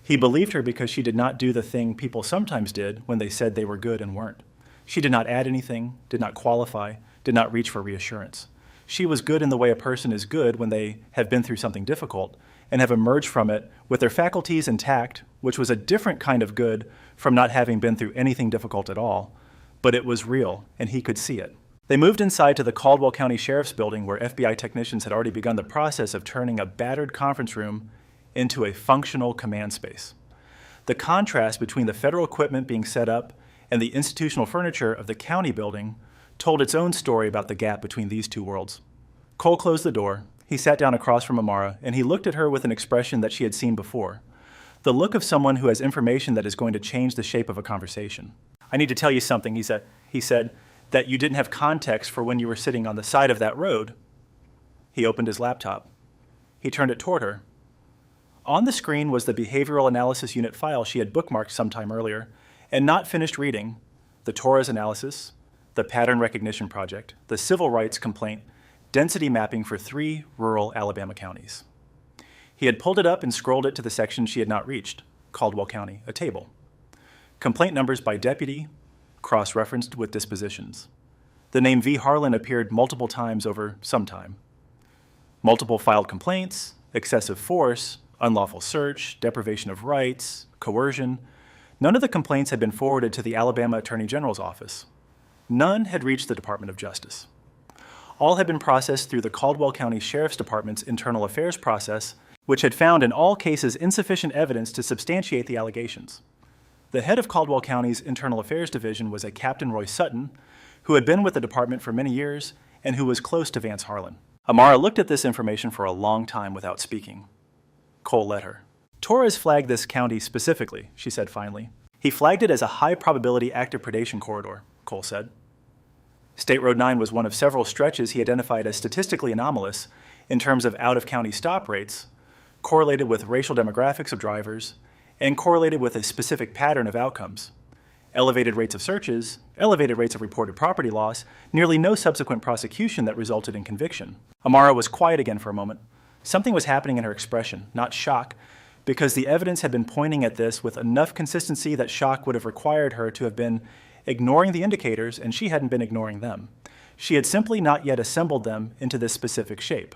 He believed her because she did not do the thing people sometimes did when they said they were good and weren't. She did not add anything, did not qualify, did not reach for reassurance. She was good in the way a person is good when they have been through something difficult and have emerged from it with their faculties intact, which was a different kind of good from not having been through anything difficult at all, but it was real, and he could see it. They moved inside to the Caldwell County Sheriff's Building where FBI technicians had already begun the process of turning a battered conference room into a functional command space. The contrast between the federal equipment being set up and the institutional furniture of the county building told its own story about the gap between these two worlds. Cole closed the door. He sat down across from Amara, and he looked at her with an expression that she had seen before, the look of someone who has information that is going to change the shape of a conversation. "I need to tell you something," he said, "that you didn't have context for when you were sitting on the side of that road." He opened his laptop. He turned it toward her. On the screen was the behavioral analysis unit file she had bookmarked sometime earlier and not finished reading: the Torres analysis, the pattern recognition project, the civil rights complaint, density mapping for 3 rural Alabama counties. He had pulled it up and scrolled it to the section she had not reached, Caldwell County, a table. Complaint numbers by deputy, cross-referenced with dispositions. The name V. Harlan appeared multiple times over some time. Multiple filed complaints, excessive force, unlawful search, deprivation of rights, coercion. None of the complaints had been forwarded to the Alabama Attorney General's office. None had reached the Department of Justice. All had been processed through the Caldwell County Sheriff's Department's internal affairs process, which had found in all cases insufficient evidence to substantiate the allegations. The head of Caldwell County's Internal Affairs Division was a Captain Roy Sutton, who had been with the department for many years and who was close to Vance Harlan. Amara looked at this information for a long time without speaking. Cole let her. "Torres flagged this county specifically," she said finally. "He flagged it as a high-probability active predation corridor," Cole said. State Road 9 was one of several stretches he identified as statistically anomalous in terms of out-of-county stop rates, correlated with racial demographics of drivers, and correlated with a specific pattern of outcomes. Elevated rates of searches, elevated rates of reported property loss, nearly no subsequent prosecution that resulted in conviction. Amara was quiet again for a moment. Something was happening in her expression, not shock, because the evidence had been pointing at this with enough consistency that shock would have required her to have been ignoring the indicators, and she hadn't been ignoring them. She had simply not yet assembled them into this specific shape.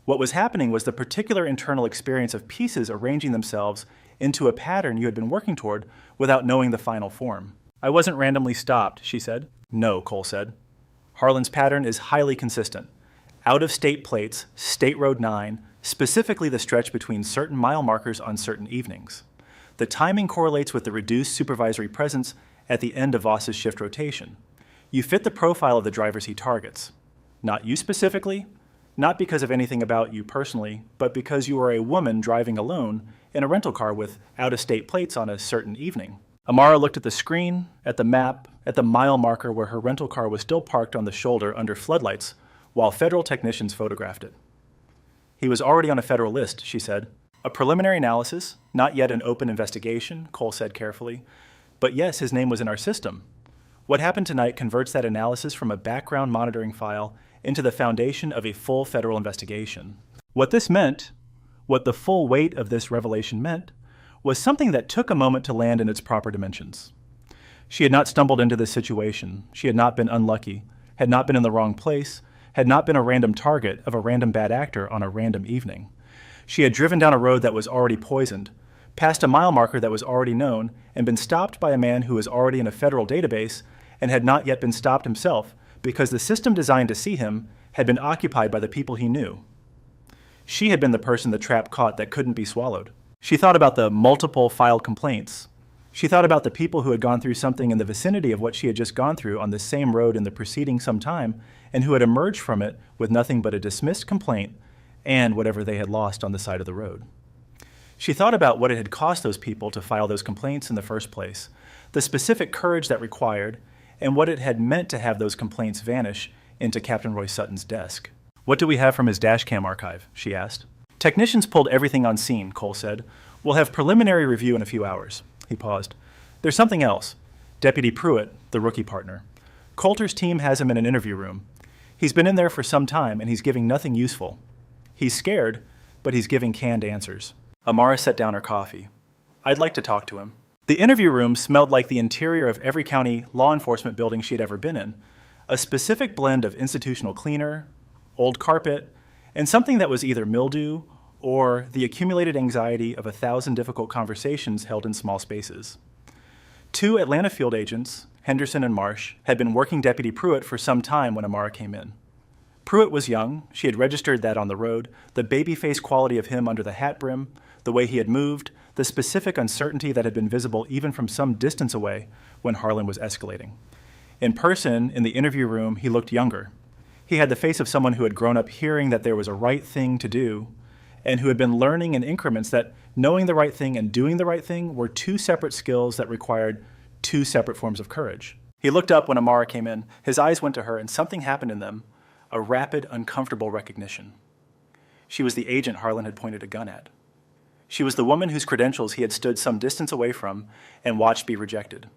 What was happening was the particular internal experience of pieces arranging themselves into a pattern you had been working toward without knowing the final form. "I wasn't randomly stopped," she said. "No," Cole said. "Harlan's pattern is highly consistent. Out-of-state plates, State Road 9, specifically the stretch between certain mile markers on certain evenings. The timing correlates with the reduced supervisory presence at the end of Voss's shift rotation. You fit the profile of the drivers he targets. Not you specifically, not because of anything about you personally, but because you are a woman driving alone in a rental car with out-of-state plates on a certain evening. Amara looked at the screen, at the map, at the mile marker where her rental car was still parked on the shoulder under floodlights, while federal technicians photographed it. He was already on a federal list, she said. A preliminary analysis, not yet an open investigation, Cole said carefully. But yes, his name was in our system. What happened tonight converts that analysis from a background monitoring file into the foundation of a full federal investigation. What this meant, what the full weight of this revelation meant, was something that took a moment to land in its proper dimensions. She had not stumbled into this situation. She had not been unlucky, had not been in the wrong place, had not been a random target of a random bad actor on a random evening. She had driven down a road that was already poisoned, passed a mile marker that was already known, and been stopped by a man who was already in a federal database and had not yet been stopped himself because the system designed to see him had been occupied by the people he knew. She had been the person the trap caught that couldn't be swallowed. She thought about the multiple filed complaints. She thought about the people who had gone through something in the vicinity of what she had just gone through on the same road in the preceding some time and who had emerged from it with nothing but a dismissed complaint and whatever they had lost on the side of the road. She thought about what it had cost those people to file those complaints in the first place, the specific courage that required, and what it had meant to have those complaints vanish into Captain Roy Sutton's desk. What do we have from his dashcam archive? She asked. Technicians pulled everything on scene, Cole said. We'll have preliminary review in a few hours. He paused. There's something else. Deputy Pruitt, the rookie partner. Coulter's team has him in an interview room. He's been in there for some time, and he's giving nothing useful. He's scared, but he's giving canned answers. Amara set down her coffee. I'd like to talk to him. The interview room smelled like the interior of every county law enforcement building she had ever been in, a specific blend of institutional cleaner, old carpet, and something that was either mildew or the accumulated anxiety of 1,000 difficult conversations held in small spaces. 2 Atlanta field agents, Henderson and Marsh, had been working Deputy Pruitt for some time when Amara came in. Pruitt was young. She had registered that on the road, the baby-faced quality of him under the hat brim, the way he had moved, the specific uncertainty that had been visible even from some distance away when Harlan was escalating. In person, in the interview room, he looked younger. He had the face of someone who had grown up hearing that there was a right thing to do and who had been learning in increments that knowing the right thing and doing the right thing were 2 separate skills that required 2 separate forms of courage. He looked up when Amara came in. His eyes went to her, and something happened in them, a rapid, uncomfortable recognition. She was the agent Harlan had pointed a gun at. She was the woman whose credentials he had stood some distance away from and watched be rejected.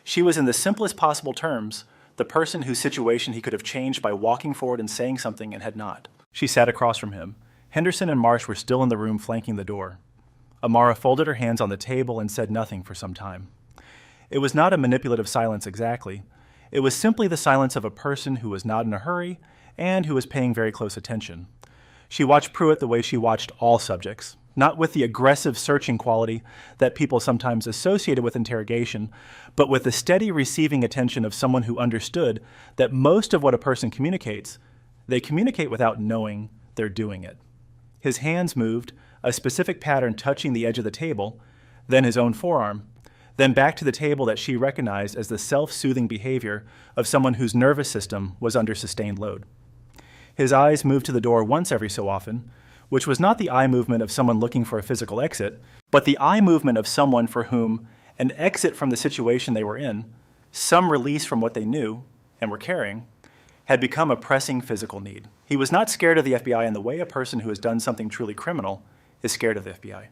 She was, in the simplest possible terms, the person whose situation he could have changed by walking forward and saying something and had not. She sat across from him. Henderson and Marsh were still in the room flanking the door. Amara folded her hands on the table and said nothing for some time. It was not a manipulative silence exactly. It was simply the silence of a person who was not in a hurry and who was paying very close attention. She watched Pruitt the way she watched all subjects, not with the aggressive searching quality that people sometimes associated with interrogation, but with the steady receiving attention of someone who understood that most of what a person communicates, they communicate without knowing they're doing it. His hands moved, a specific pattern touching the edge of the table, then his own forearm, then back to the table that she recognized as the self-soothing behavior of someone whose nervous system was under sustained load. His eyes moved to the door once every so often, which was not the eye movement of someone looking for a physical exit, but the eye movement of someone for whom an exit from the situation they were in, some release from what they knew and were carrying, had become a pressing physical need. He was not scared of the FBI in the way a person who has done something truly criminal is scared of the FBI.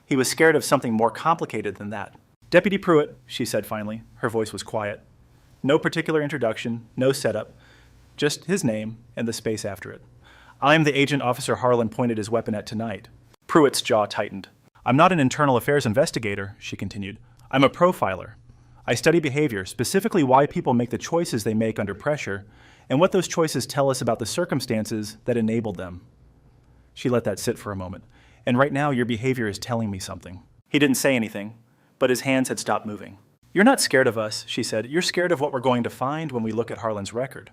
He was scared of something more complicated than that. Deputy Pruitt, she said finally. Her voice was quiet. No particular introduction, no setup, just his name and the space after it. I'm the agent Officer Harlan pointed his weapon at tonight. Pruitt's jaw tightened. I'm not an internal affairs investigator, she continued. I'm a profiler. I study behavior, specifically why people make the choices they make under pressure, and what those choices tell us about the circumstances that enabled them. She let that sit for a moment. And right now, your behavior is telling me something. He didn't say anything, but his hands had stopped moving. You're not scared of us, she said. You're scared of what we're going to find when we look at Harlan's record.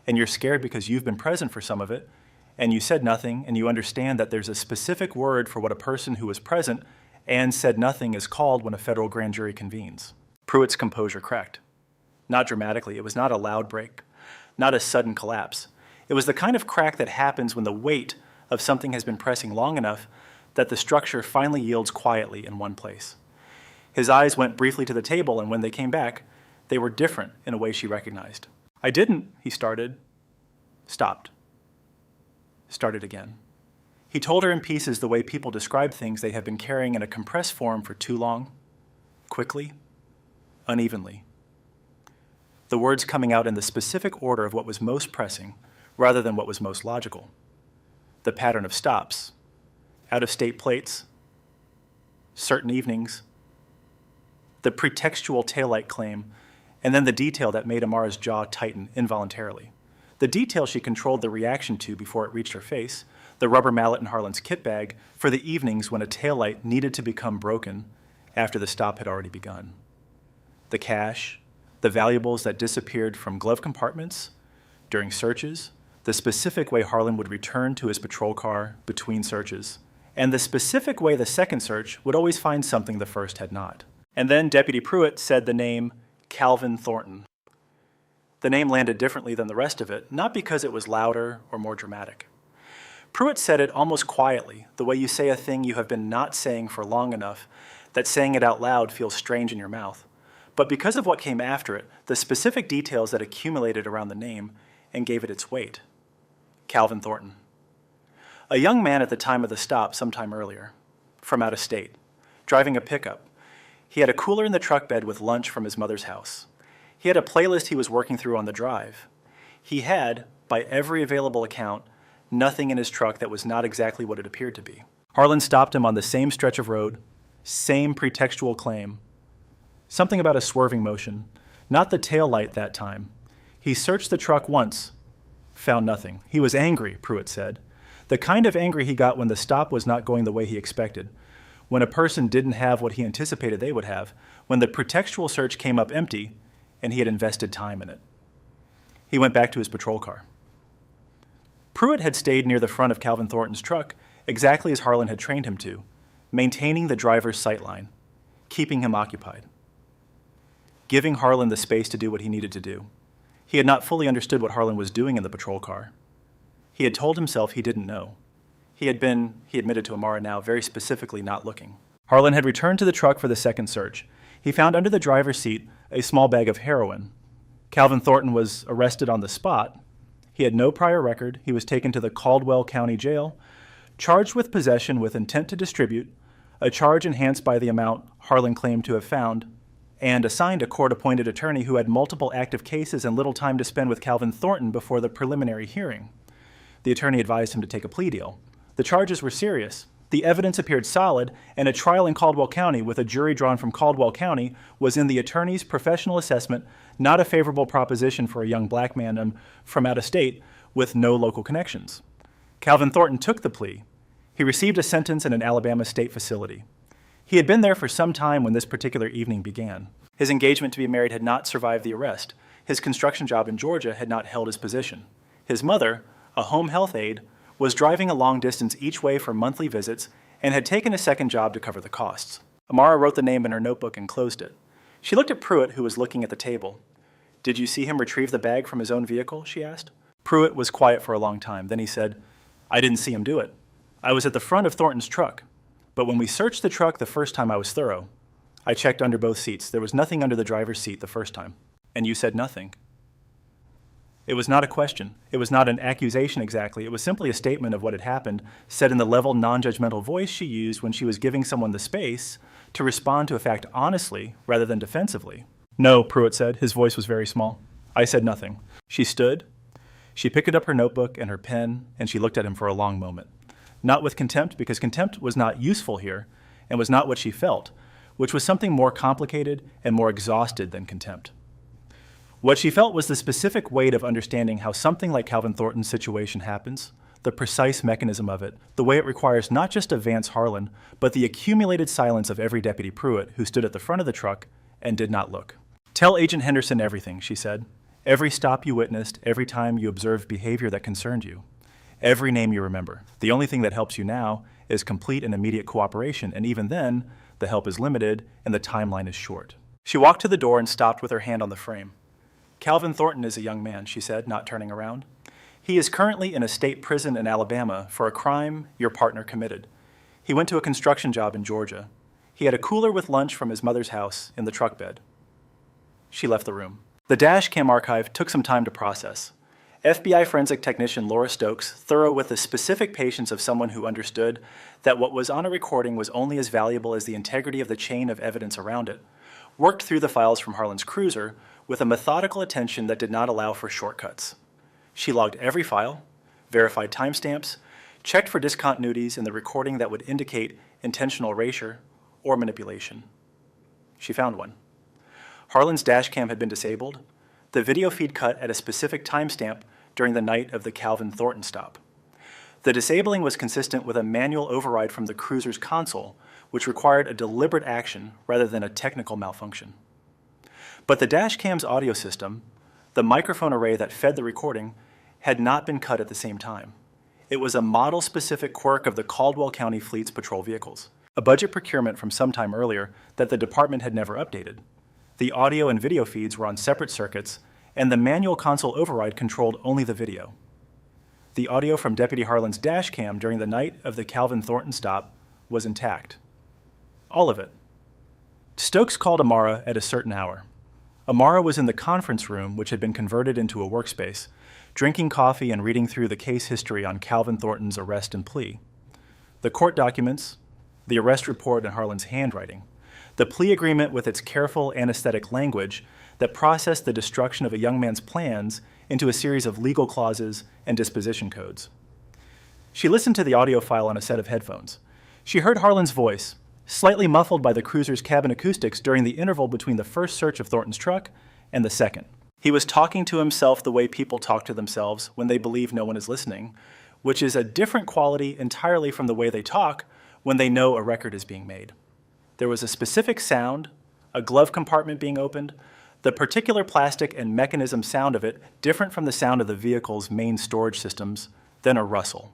And you're scared because you've been present for some of it, and you said nothing, and you understand that there's a specific word for what a person who was present and said nothing is called when a federal grand jury convenes. Pruitt's composure cracked. Not dramatically. It was not a loud break, not a sudden collapse. It was the kind of crack that happens when the weight of something has been pressing long enough that the structure finally yields quietly in one place. His eyes went briefly to the table, and when they came back, they were different in a way she recognized. "I didn't," he started. Stopped. Started again. He told her in pieces the way people describe things they have been carrying in a compressed form for too long, quickly, unevenly. The words coming out in the specific order of what was most pressing rather than what was most logical. The pattern of stops, out-of-state plates, certain evenings, the pretextual taillight claim, and then the detail that made Amara's jaw tighten involuntarily. The detail she controlled the reaction to before it reached her face, the rubber mallet in Harlan's kit bag for the evenings when a taillight needed to become broken after the stop had already begun. The cash, the valuables that disappeared from glove compartments during searches, the specific way Harlan would return to his patrol car between searches, and the specific way the second search would always find something the first had not. And then Deputy Pruitt said the name Calvin Thornton. The name landed differently than the rest of it, not because it was louder or more dramatic. Pruitt said it almost quietly, the way you say a thing you have been not saying for long enough that saying it out loud feels strange in your mouth. But because of what came after it, the specific details that accumulated around the name and gave it its weight. Calvin Thornton. A young man at the time of the stop sometime earlier, from out of state, driving a pickup. He had a cooler in the truck bed with lunch from his mother's house. He had a playlist he was working through on the drive. He had, by every available account, nothing in his truck that was not exactly what it appeared to be. Harlan stopped him on the same stretch of road, same pretextual claim. Something about a swerving motion, not the tail light that time. He searched the truck once, found nothing. He was angry, Pruitt said. The kind of angry he got when the stop was not going the way he expected, when a person didn't have what he anticipated they would have, when the pretextual search came up empty and he had invested time in it. He went back to his patrol car. Pruitt had stayed near the front of Calvin Thornton's truck, exactly as Harlan had trained him to, maintaining the driver's sightline, keeping him occupied, giving Harlan the space to do what he needed to do. He had not fully understood what Harlan was doing in the patrol car. He had told himself he didn't know. He admitted to Amara now, very specifically not looking. Harlan had returned to the truck for the second search. He found under the driver's seat a small bag of heroin. Calvin Thornton was arrested on the spot. He had no prior record. He was taken to the Caldwell County Jail, charged with possession with intent to distribute, a charge enhanced by the amount Harlan claimed to have found, and assigned a court-appointed attorney who had multiple active cases and little time to spend with Calvin Thornton before the preliminary hearing. The attorney advised him to take a plea deal. The charges were serious. The evidence appeared solid, and a trial in Caldwell County with a jury drawn from Caldwell County was in the attorney's professional assessment not a favorable proposition for a young black man from out of state with no local connections. Calvin Thornton took the plea. He received a sentence in an Alabama state facility. He had been there for some time when this particular evening began. His engagement to be married had not survived the arrest. His construction job in Georgia had not held his position. His mother, a home health aide, was driving a long distance each way for monthly visits and had taken a second job to cover the costs. Amara wrote the name in her notebook and closed it. She looked at Pruitt, who was looking at the table. "Did you see him retrieve the bag from his own vehicle?" she asked. Pruitt was quiet for a long time. Then he said, "I didn't see him do it. I was at the front of Thornton's truck. But when we searched the truck the first time, I was thorough. I checked under both seats. There was nothing under the driver's seat the first time." "And you said nothing?" It was not a question. It was not an accusation exactly. It was simply a statement of what had happened, said in the level, non-judgmental voice she used when she was giving someone the space to respond to a fact honestly rather than defensively. "No," Pruitt said. His voice was very small. "I said nothing." She stood. She picked up her notebook and her pen, and she looked at him for a long moment. Not with contempt, because contempt was not useful here and was not what she felt, which was something more complicated and more exhausted than contempt. What she felt was the specific weight of understanding how something like Calvin Thornton's situation happens, the precise mechanism of it, the way it requires not just of Vance Harlan, but the accumulated silence of every Deputy Pruitt who stood at the front of the truck and did not look. "Tell Agent Henderson everything," she said. "Every stop you witnessed, every time you observed behavior that concerned you, every name you remember. The only thing that helps you now is complete and immediate cooperation, and even then, the help is limited and the timeline is short." She walked to the door and stopped with her hand on the frame. "Calvin Thornton is a young man," she said, not turning around. "He is currently in a state prison in Alabama for a crime your partner committed. He went to a construction job in Georgia. He had a cooler with lunch from his mother's house in the truck bed. She left the room. The dash cam archive took some time to process. FBI forensic technician Laura Stokes, thorough with the specific patience of someone who understood that what was on a recording was only as valuable as the integrity of the chain of evidence around it, worked through the files from Harlan's cruiser with a methodical attention that did not allow for shortcuts. She logged every file, verified timestamps, checked for discontinuities in the recording that would indicate intentional erasure or manipulation. She found one. Harlan's dash cam had been disabled, the video feed cut at a specific timestamp during the night of the Calvin Thornton stop. The disabling was consistent with a manual override from the cruiser's console, which required a deliberate action rather than a technical malfunction. But the dash cam's audio system, the microphone array that fed the recording, had not been cut at the same time. It was a model-specific quirk of the Caldwell County Fleet's patrol vehicles, a budget procurement from some time earlier that the department had never updated. The audio and video feeds were on separate circuits, and the manual console override controlled only the video. The audio from Deputy Harlan's dash cam during the night of the Calvin Thornton stop was intact. All of it. Stokes called Amara at a certain hour. Amara was in the conference room, which had been converted into a workspace, drinking coffee and reading through the case history on Calvin Thornton's arrest and plea. The court documents, the arrest report in Harlan's handwriting, the plea agreement with its careful anesthetic language that processed the destruction of a young man's plans into a series of legal clauses and disposition codes. She listened to the audio file on a set of headphones. She heard Harlan's voice, slightly muffled by the cruiser's cabin acoustics during the interval between the first search of Thornton's truck and the second. He was talking to himself the way people talk to themselves when they believe no one is listening, which is a different quality entirely from the way they talk when they know a record is being made. There was a specific sound, a glove compartment being opened, the particular plastic and mechanism sound of it different from the sound of the vehicle's main storage systems, then a rustle.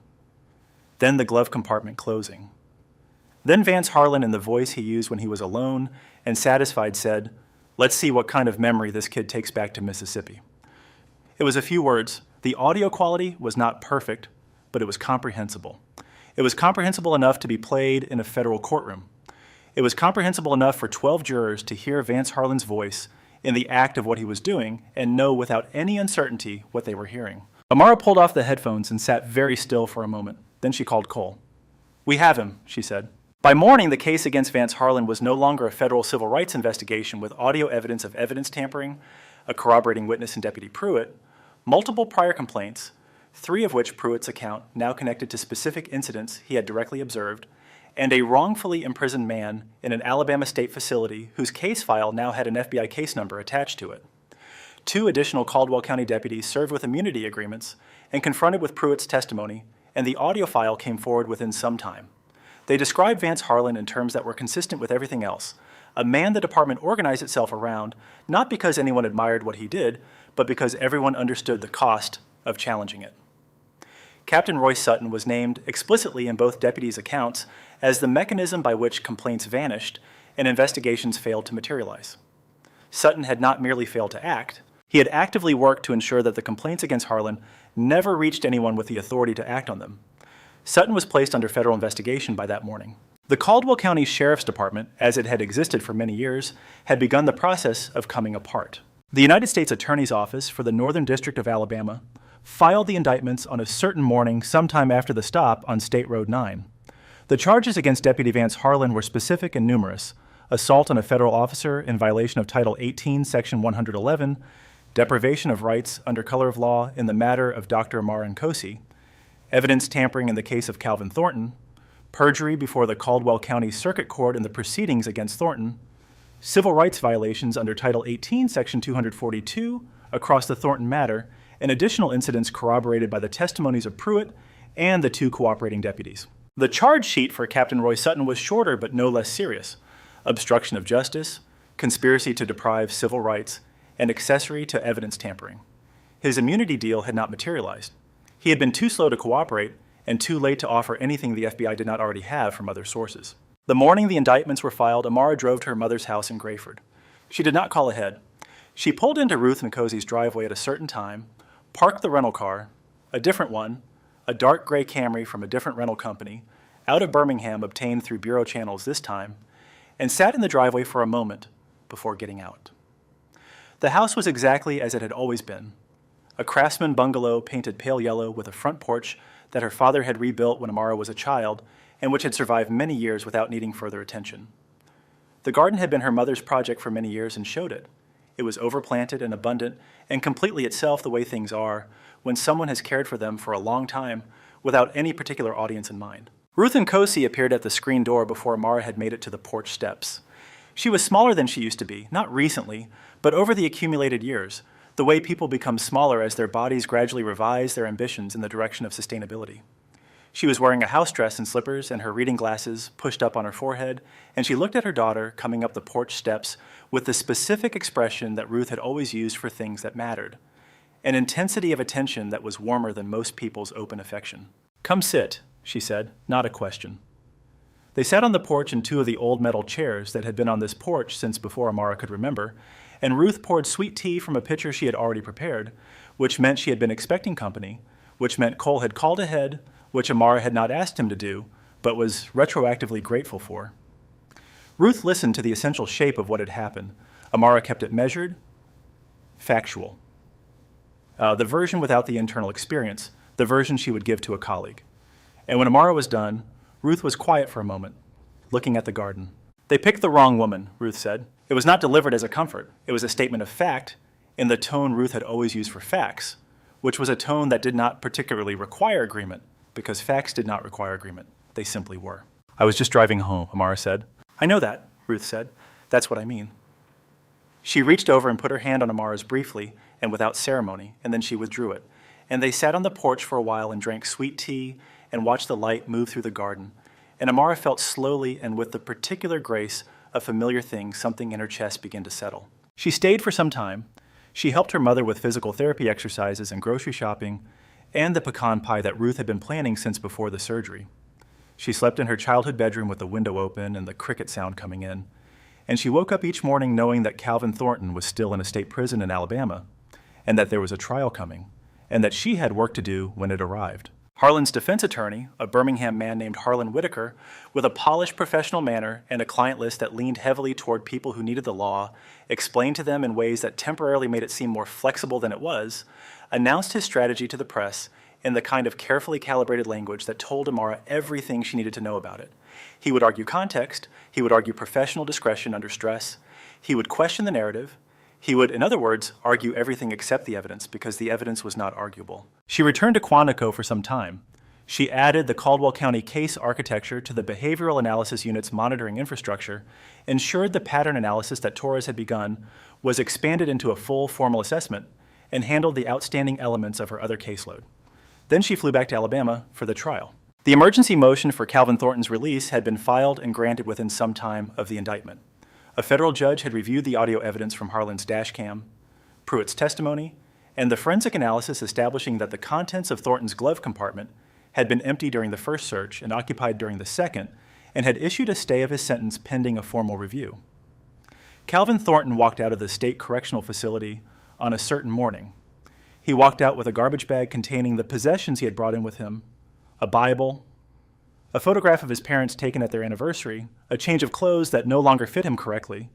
Then the glove compartment closing. Then Vance Harlan, in the voice he used when he was alone and satisfied, said, "Let's see what kind of memory this kid takes back to Mississippi." It was a few words. The audio quality was not perfect, but it was comprehensible. It was comprehensible enough to be played in a federal courtroom. It was comprehensible enough for 12 jurors to hear Vance Harlan's voice in the act of what he was doing and know without any uncertainty what they were hearing. Amara pulled off the headphones and sat very still for a moment. Then she called Cole. "We have him," she said. By morning, the case against Vance Harlan was no longer a federal civil rights investigation with audio evidence of evidence tampering, a corroborating witness in Deputy Pruitt, multiple prior complaints, 3 of which Pruitt's account now connected to specific incidents he had directly observed, and a wrongfully imprisoned man in an Alabama state facility whose case file now had an FBI case number attached to it. 2 additional Caldwell County deputies served with immunity agreements and confronted with Pruitt's testimony, and the audio file came forward within some time. They described Vance Harlan in terms that were consistent with everything else, a man the department organized itself around, not because anyone admired what he did, but because everyone understood the cost of challenging it. Captain Roy Sutton was named explicitly in both deputies' accounts as the mechanism by which complaints vanished and investigations failed to materialize. Sutton had not merely failed to act, he had actively worked to ensure that the complaints against Harlan never reached anyone with the authority to act on them. Sutton was placed under federal investigation by that morning. The Caldwell County Sheriff's Department, as it had existed for many years, had begun the process of coming apart. The United States Attorney's Office for the Northern District of Alabama filed the indictments on a certain morning sometime after the stop on State Road 9. The charges against Deputy Vance Harlan were specific and numerous: assault on a federal officer in violation of Title 18, Section 111, deprivation of rights under color of law in the matter of Dr. Amara Nkosi, evidence tampering in the case of Calvin Thornton, perjury before the Caldwell County Circuit Court in the proceedings against Thornton, civil rights violations under Title 18, Section 242 across the Thornton matter, and additional incidents corroborated by the testimonies of Pruitt and the 2 cooperating deputies. The charge sheet for Captain Roy Sutton was shorter but no less serious: obstruction of justice, conspiracy to deprive civil rights, and accessory to evidence tampering. His immunity deal had not materialized. He had been too slow to cooperate and too late to offer anything the FBI did not already have from other sources. The morning the indictments were filed, Amara drove to her mother's house in Grayford. She did not call ahead. She pulled into Ruth Nkosi's driveway at a certain time, parked the rental car, a different one, a dark gray Camry from a different rental company, out of Birmingham obtained through bureau channels this time, and sat in the driveway for a moment before getting out. The house was exactly as it had always been, a craftsman bungalow painted pale yellow with a front porch that her father had rebuilt when Amara was a child and which had survived many years without needing further attention. The garden had been her mother's project for many years and showed it. It was overplanted and abundant and completely itself the way things are when someone has cared for them for a long time without any particular audience in mind. Ruth Nkosi appeared at the screen door before Amara had made it to the porch steps. She was smaller than she used to be, not recently, but over the accumulated years, the way people become smaller as their bodies gradually revise their ambitions in the direction of sustainability. She was wearing a house dress and slippers and her reading glasses pushed up on her forehead, and she looked at her daughter coming up the porch steps with the specific expression that Ruth had always used for things that mattered, an intensity of attention that was warmer than most people's open affection. "Come sit," she said, not a question. They sat on the porch in two of the old metal chairs that had been on this porch since before Amara could remember, and Ruth poured sweet tea from a pitcher she had already prepared, which meant she had been expecting company, which meant Cole had called ahead, which Amara had not asked him to do, but was retroactively grateful for. Ruth listened to the essential shape of what had happened. Amara kept it measured, factual. The version without the internal experience, the version she would give to a colleague. And when Amara was done, Ruth was quiet for a moment, looking at the garden. "They picked the wrong woman," Ruth said. It was not delivered as a comfort. It was a statement of fact in the tone Ruth had always used for facts, which was a tone that did not particularly require agreement, because facts did not require agreement. They simply were. "I was just driving home," Amara said. "I know that," Ruth said. "That's what I mean." She reached over and put her hand on Amara's briefly and without ceremony, and then she withdrew it. And they sat on the porch for a while and drank sweet tea and watched the light move through the garden. And Amara felt slowly and with the particular grace of familiar things, something in her chest began to settle. She stayed for some time. She helped her mother with physical therapy exercises and grocery shopping, and the pecan pie that Ruth had been planning since before the surgery. She slept in her childhood bedroom with the window open and the cricket sound coming in. And she woke up each morning knowing that Calvin Thornton was still in a state prison in Alabama, and that there was a trial coming, and that she had work to do when it arrived. Harlan's defense attorney, a Birmingham man named Harlan Whitaker, with a polished professional manner and a client list that leaned heavily toward people who needed the law, explained to them in ways that temporarily made it seem more flexible than it was, announced his strategy to the press in the kind of carefully calibrated language that told Amara everything she needed to know about it. He would argue context, he would argue professional discretion under stress, he would question the narrative, he would, in other words, argue everything except the evidence because the evidence was not arguable. She returned to Quantico for some time. She added the Caldwell County case architecture to the Behavioral Analysis Unit's monitoring infrastructure, ensured the pattern analysis that Torres had begun was expanded into a full formal assessment, and handled the outstanding elements of her other caseload. Then she flew back to Alabama for the trial. The emergency motion for Calvin Thornton's release had been filed and granted within some time of the indictment. A federal judge had reviewed the audio evidence from Harlan's dash cam, Pruitt's testimony, and the forensic analysis establishing that the contents of Thornton's glove compartment had been empty during the first search and occupied during the second, and had issued a stay of his sentence pending a formal review. Calvin Thornton walked out of the state correctional facility on a certain morning. He walked out with a garbage bag containing the possessions he had brought in with him, a Bible, a photograph of his parents taken at their anniversary, a change of clothes that no longer fit him correctly,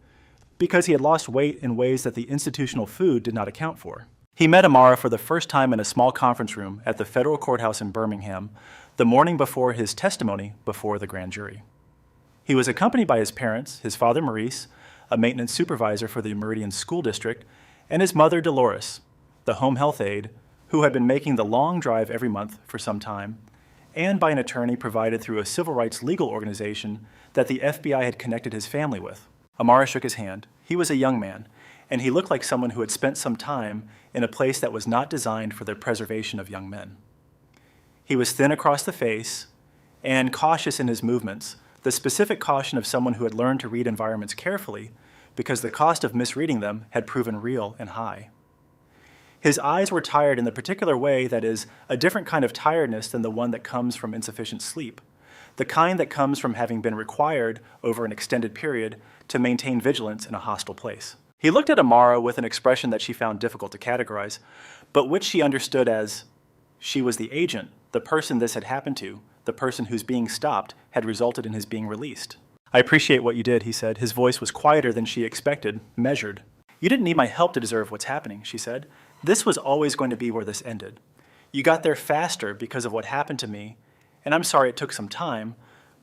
because he had lost weight in ways that the institutional food did not account for. He met Amara for the first time in a small conference room at the federal courthouse in Birmingham the morning before his testimony before the grand jury. He was accompanied by his parents, his father Maurice, a maintenance supervisor for the Meridian School District, and his mother Dolores, the home health aide, who had been making the long drive every month for some time, and by an attorney provided through a civil rights legal organization that the FBI had connected his family with. Amara shook his hand. He was a young man, and he looked like someone who had spent some time in a place that was not designed for the preservation of young men. He was thin across the face and cautious in his movements, the specific caution of someone who had learned to read environments carefully because the cost of misreading them had proven real and high. His eyes were tired in the particular way that is a different kind of tiredness than the one that comes from insufficient sleep, the kind that comes from having been required over an extended period to maintain vigilance in a hostile place. He looked at Amara with an expression that she found difficult to categorize, but which she understood as she was the agent, the person this had happened to, the person whose being stopped, had resulted in his being released. "I appreciate what you did," he said. His voice was quieter than she expected, measured. "You didn't need my help to deserve what's happening," she said. "This was always going to be where this ended. You got there faster because of what happened to me, and I'm sorry it took some time,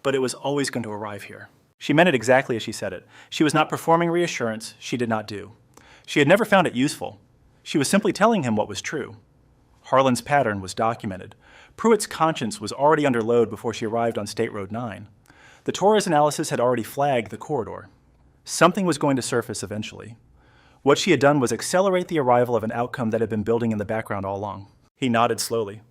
but it was always going to arrive here." She meant it exactly as she said it. She was not performing reassurance she did not do. She had never found it useful. She was simply telling him what was true. Harlan's pattern was documented. Pruitt's conscience was already under load before she arrived on State Road 9. The Torres analysis had already flagged the corridor. Something was going to surface eventually. What she had done was accelerate the arrival of an outcome that had been building in the background all along. He nodded slowly.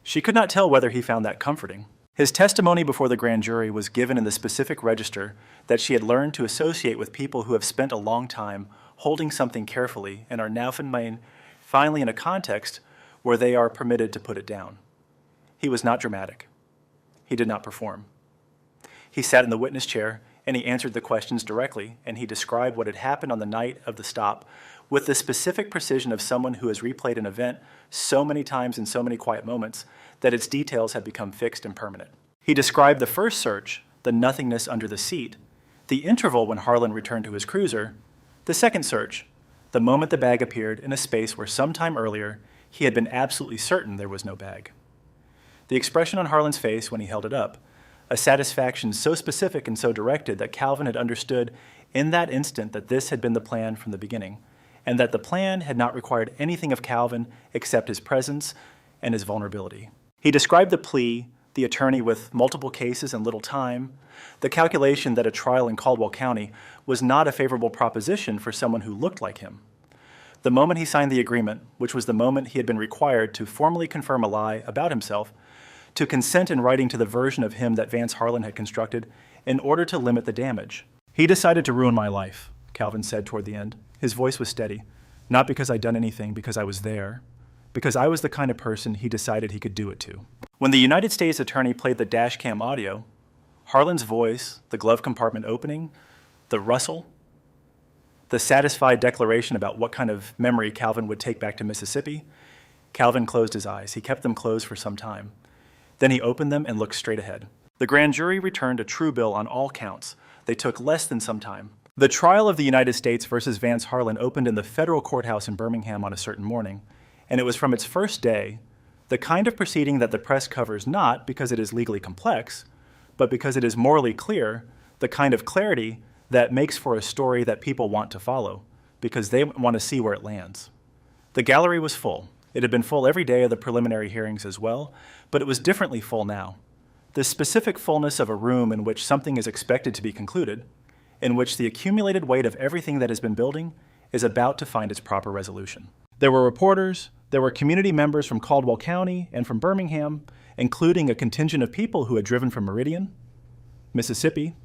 She could not tell whether he found that comforting. His testimony before the grand jury was given in the specific register that she had learned to associate with people who have spent a long time holding something carefully and are now finally in a context where they are permitted to put it down. He was not dramatic. He did not perform. He sat in the witness chair and he answered the questions directly, and he described what had happened on the night of the stop with the specific precision of someone who has replayed an event so many times in so many quiet moments that its details had become fixed and permanent. He described the first search, the nothingness under the seat, the interval when Harlan returned to his cruiser, the second search, the moment the bag appeared in a space where sometime earlier he had been absolutely certain there was no bag. The expression on Harlan's face when he held it up, a satisfaction so specific and so directed that Calvin had understood in that instant that this had been the plan from the beginning, and that the plan had not required anything of Calvin except his presence and his vulnerability. He described the plea, the attorney with multiple cases and little time, the calculation that a trial in Caldwell County was not a favorable proposition for someone who looked like him. The moment he signed the agreement, which was the moment he had been required to formally confirm a lie about himself, to consent in writing to the version of him that Vance Harlan had constructed in order to limit the damage. "He decided to ruin my life," Calvin said toward the end. His voice was steady. "Not because I'd done anything, because I was there. Because I was the kind of person he decided he could do it to." When the United States attorney played the dash cam audio, Harlan's voice, the glove compartment opening, the rustle, the satisfied declaration about what kind of memory Calvin would take back to Mississippi, Calvin closed his eyes. He kept them closed for some time. Then he opened them and looked straight ahead. The grand jury returned a true bill on all counts. They took less than some time. The trial of the United States versus Vance Harlan opened in the federal courthouse in Birmingham on a certain morning, and it was from its first day the kind of proceeding that the press covers not because it is legally complex, but because it is morally clear, the kind of clarity that makes for a story that people want to follow, because they want to see where it lands. The gallery was full. It had been full every day of the preliminary hearings as well, but it was differently full now. The specific fullness of a room in which something is expected to be concluded, in which the accumulated weight of everything that has been building is about to find its proper resolution. There were reporters, there were community members from Caldwell County and from Birmingham, including a contingent of people who had driven from Meridian, Mississippi,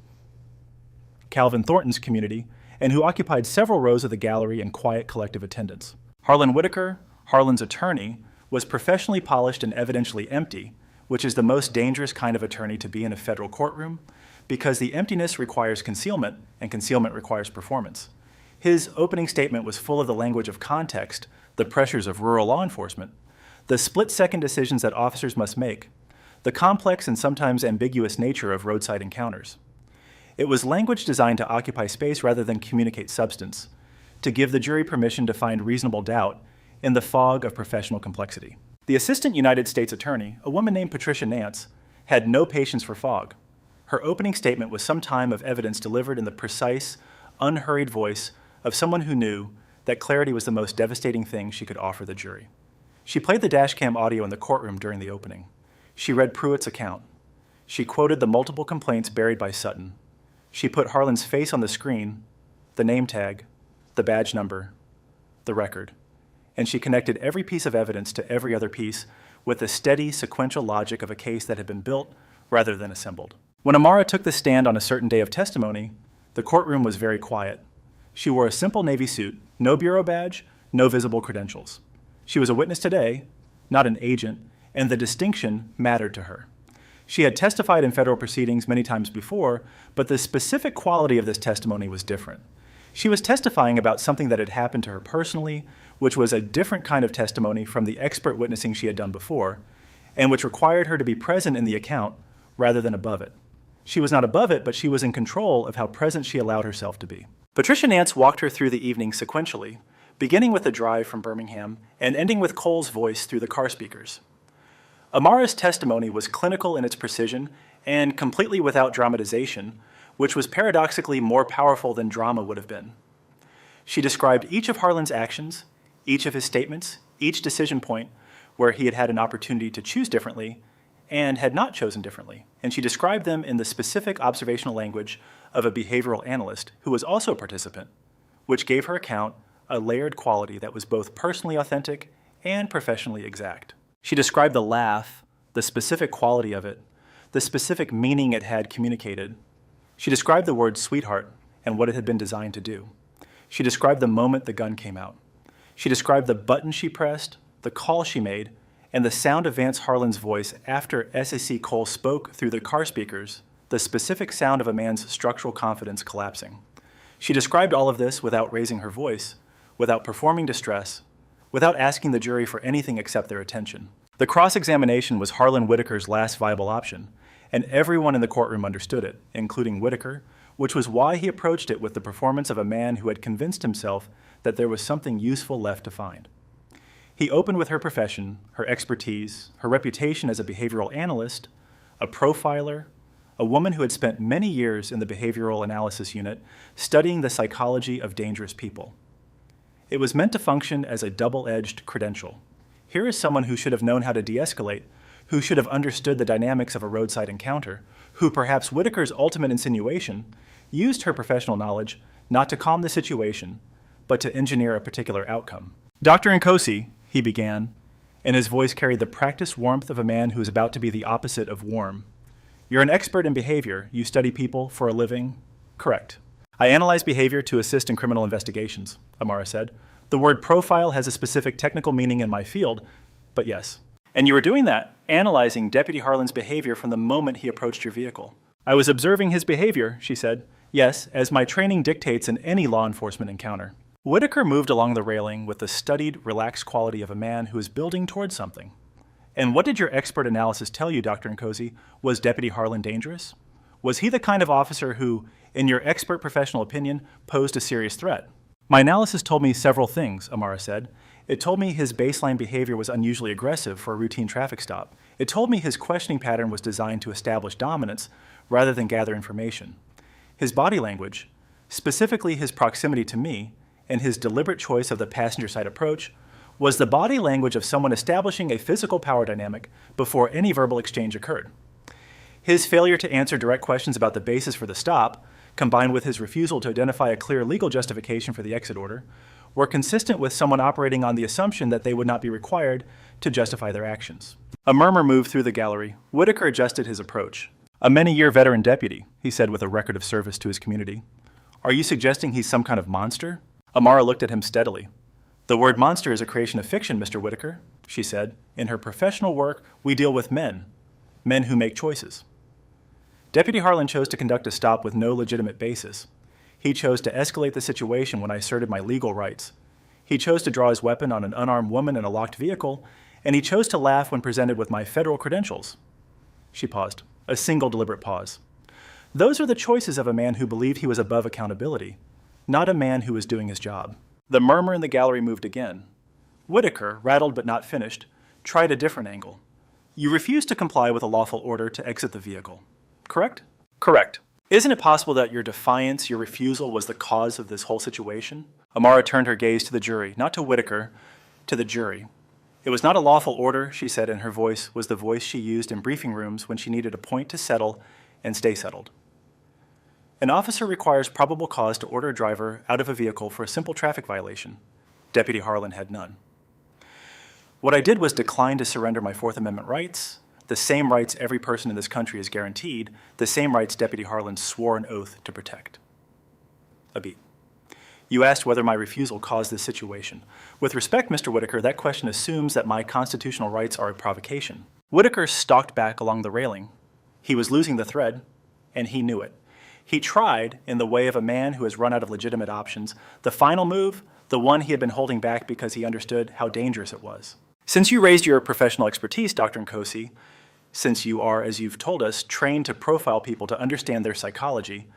Calvin Thornton's community, and who occupied several rows of the gallery in quiet collective attendance. Harlan Whitaker, Harlan's attorney, was professionally polished and evidentially empty, which is the most dangerous kind of attorney to be in a federal courtroom, because the emptiness requires concealment, and concealment requires performance. His opening statement was full of the language of context, the pressures of rural law enforcement, the split-second decisions that officers must make, the complex and sometimes ambiguous nature of roadside encounters. It was language designed to occupy space rather than communicate substance, to give the jury permission to find reasonable doubt in the fog of professional complexity. The assistant United States attorney, a woman named Patricia Nance, had no patience for fog. Her opening statement was some time of evidence delivered in the precise, unhurried voice of someone who knew that clarity was the most devastating thing she could offer the jury. She played the dashcam audio in the courtroom during the opening. She read Pruitt's account. She quoted the multiple complaints buried by Sutton. She put Harlan's face on the screen, the name tag, the badge number, the record, and she connected every piece of evidence to every other piece with the steady, sequential logic of a case that had been built rather than assembled. When Amara took the stand on a certain day of testimony, the courtroom was very quiet. She wore a simple Navy suit, no bureau badge, no visible credentials. She was a witness today, not an agent, and the distinction mattered to her. She had testified in federal proceedings many times before, but the specific quality of this testimony was different. She was testifying about something that had happened to her personally, which was a different kind of testimony from the expert witnessing she had done before, and which required her to be present in the account rather than above it. She was not above it, but she was in control of how present she allowed herself to be. Patricia Nance walked her through the evening sequentially, beginning with the drive from Birmingham and ending with Cole's voice through the car speakers. Amara's testimony was clinical in its precision and completely without dramatization, which was paradoxically more powerful than drama would have been. She described each of Harlan's actions, each of his statements, each decision point where he had had an opportunity to choose differently and had not chosen differently, and she described them in the specific observational language of a behavioral analyst who was also a participant, which gave her account a layered quality that was both personally authentic and professionally exact. She described the laugh, the specific quality of it, the specific meaning it had communicated. She described the word sweetheart and what it had been designed to do. She described the moment the gun came out. She described the button she pressed, the call she made, and the sound of Vance Harlan's voice after SAC Cole spoke through the car speakers, the specific sound of a man's structural confidence collapsing. She described all of this without raising her voice, without performing distress, without asking the jury for anything except their attention. The cross-examination was Harlan Whitaker's last viable option, and everyone in the courtroom understood it, including Whitaker, which was why he approached it with the performance of a man who had convinced himself that there was something useful left to find. He opened with her profession, her expertise, her reputation as a behavioral analyst, a profiler, a woman who had spent many years in the behavioral analysis unit studying the psychology of dangerous people. It was meant to function as a double-edged credential. Here is someone who should have known how to de-escalate, who should have understood the dynamics of a roadside encounter, who, perhaps Whitaker's ultimate insinuation, used her professional knowledge not to calm the situation, but to engineer a particular outcome. Dr. Nkosi, he began, and his voice carried the practiced warmth of a man who is about to be the opposite of warm. You're an expert in behavior. You study people for a living. Correct. I analyze behavior to assist in criminal investigations, Amara said. The word profile has a specific technical meaning in my field, but yes. And you were doing that, analyzing Deputy Harlan's behavior from the moment he approached your vehicle. I was observing his behavior, she said. Yes, as my training dictates in any law enforcement encounter. Whitaker moved along the railing with the studied, relaxed quality of a man who is building towards something. And what did your expert analysis tell you, Dr. Nkosi? Was Deputy Harlan dangerous? Was he the kind of officer who, in your expert professional opinion, posed a serious threat? My analysis told me several things, Amara said. It told me his baseline behavior was unusually aggressive for a routine traffic stop. It told me his questioning pattern was designed to establish dominance rather than gather information. His body language, specifically his proximity to me, and his deliberate choice of the passenger side approach, was the body language of someone establishing a physical power dynamic before any verbal exchange occurred. His failure to answer direct questions about the basis for the stop, combined with his refusal to identify a clear legal justification for the exit order, were consistent with someone operating on the assumption that they would not be required to justify their actions. A murmur moved through the gallery. Whitaker adjusted his approach. A many-year veteran deputy, he said with a record of service to his community. Are you suggesting he's some kind of monster? Amara looked at him steadily. The word monster is a creation of fiction, Mr. Whitaker, she said. In her professional work, we deal with men who make choices. Deputy Harlan chose to conduct a stop with no legitimate basis. He chose to escalate the situation when I asserted my legal rights. He chose to draw his weapon on an unarmed woman in a locked vehicle, and he chose to laugh when presented with my federal credentials. She paused, a single deliberate pause. Those are the choices of a man who believed he was above accountability, not a man who was doing his job. The murmur in the gallery moved again. Whitaker, rattled but not finished, tried a different angle. You refused to comply with a lawful order to exit the vehicle, correct? Correct. Isn't it possible that your defiance, your refusal, was the cause of this whole situation? Amara turned her gaze to the jury, not to Whitaker, to the jury. It was not a lawful order, she said, and her voice was the voice she used in briefing rooms when she needed a point to settle and stay settled. An officer requires probable cause to order a driver out of a vehicle for a simple traffic violation. Deputy Harlan had none. What I did was decline to surrender my Fourth Amendment rights, the same rights every person in this country is guaranteed, the same rights Deputy Harlan swore an oath to protect. A beat. You asked whether my refusal caused this situation. With respect, Mr. Whitaker, that question assumes that my constitutional rights are a provocation. Whitaker stalked back along the railing. He was losing the thread, and he knew it. He tried, in the way of a man who has run out of legitimate options, the final move, the one he had been holding back because he understood how dangerous it was. Since you raised your professional expertise, Dr. Nkosi, since you are, as you've told us, trained to profile people to understand their psychology,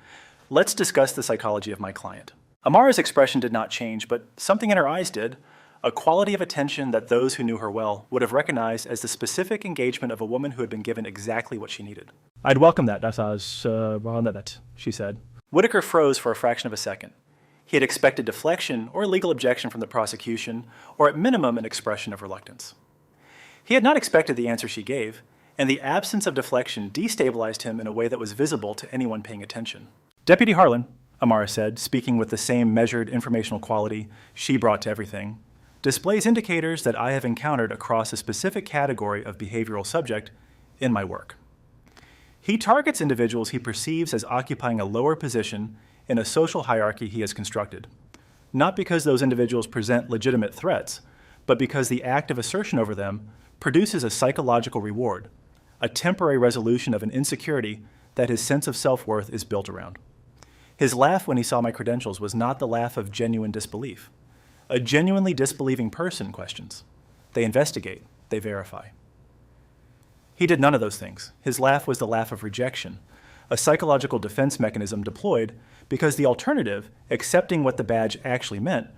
let's discuss the psychology of my client. Amara's expression did not change, but something in her eyes did, a quality of attention that those who knew her well would have recognized as the specific engagement of a woman who had been given exactly what she needed. I'd welcome that, she said. Whitaker froze for a fraction of a second. He had expected deflection or legal objection from the prosecution, or at minimum an expression of reluctance. He had not expected the answer she gave, and the absence of deflection destabilized him in a way that was visible to anyone paying attention. Deputy Harlan, Amara said, speaking with the same measured informational quality she brought to everything, displays indicators that I have encountered across a specific category of behavioral subject in my work. He targets individuals he perceives as occupying a lower position in a social hierarchy he has constructed, not because those individuals present legitimate threats, but because the act of assertion over them produces a psychological reward, a temporary resolution of an insecurity that his sense of self-worth is built around. His laugh when he saw my credentials was not the laugh of genuine disbelief. A genuinely disbelieving person questions. They investigate. They verify. He did none of those things. His laugh was the laugh of rejection, a psychological defense mechanism deployed because the alternative, accepting what the badge actually meant,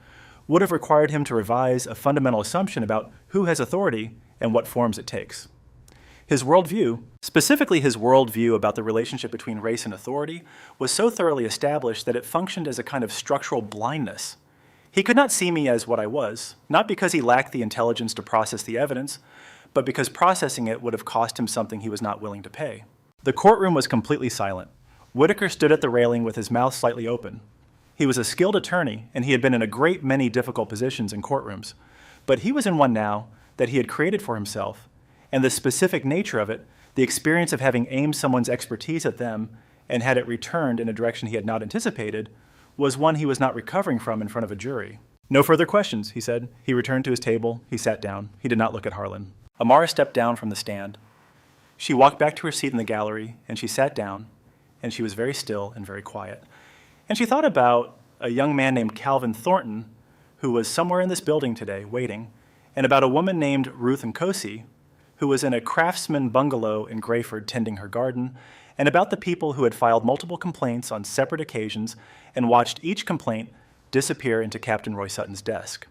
would have required him to revise a fundamental assumption about who has authority and what forms it takes. His worldview, specifically his worldview about the relationship between race and authority, was so thoroughly established that it functioned as a kind of structural blindness. He could not see me as what I was, not because he lacked the intelligence to process the evidence, but because processing it would have cost him something he was not willing to pay. The courtroom was completely silent. Whitaker stood at the railing with his mouth slightly open. He was a skilled attorney, and he had been in a great many difficult positions in courtrooms, but he was in one now that he had created for himself, and the specific nature of it, the experience of having aimed someone's expertise at them and had it returned in a direction he had not anticipated, was one he was not recovering from in front of a jury. No further questions, he said. He returned to his table. He sat down. He did not look at Harlan. Amara stepped down from the stand. She walked back to her seat in the gallery, and she sat down, and she was very still and very quiet. And she thought about a young man named Calvin Thornton, who was somewhere in this building today, waiting, and about a woman named Ruth Nkosi, who was in a craftsman bungalow in Grayford tending her garden, and about the people who had filed multiple complaints on separate occasions and watched each complaint disappear into Captain Roy Sutton's desk.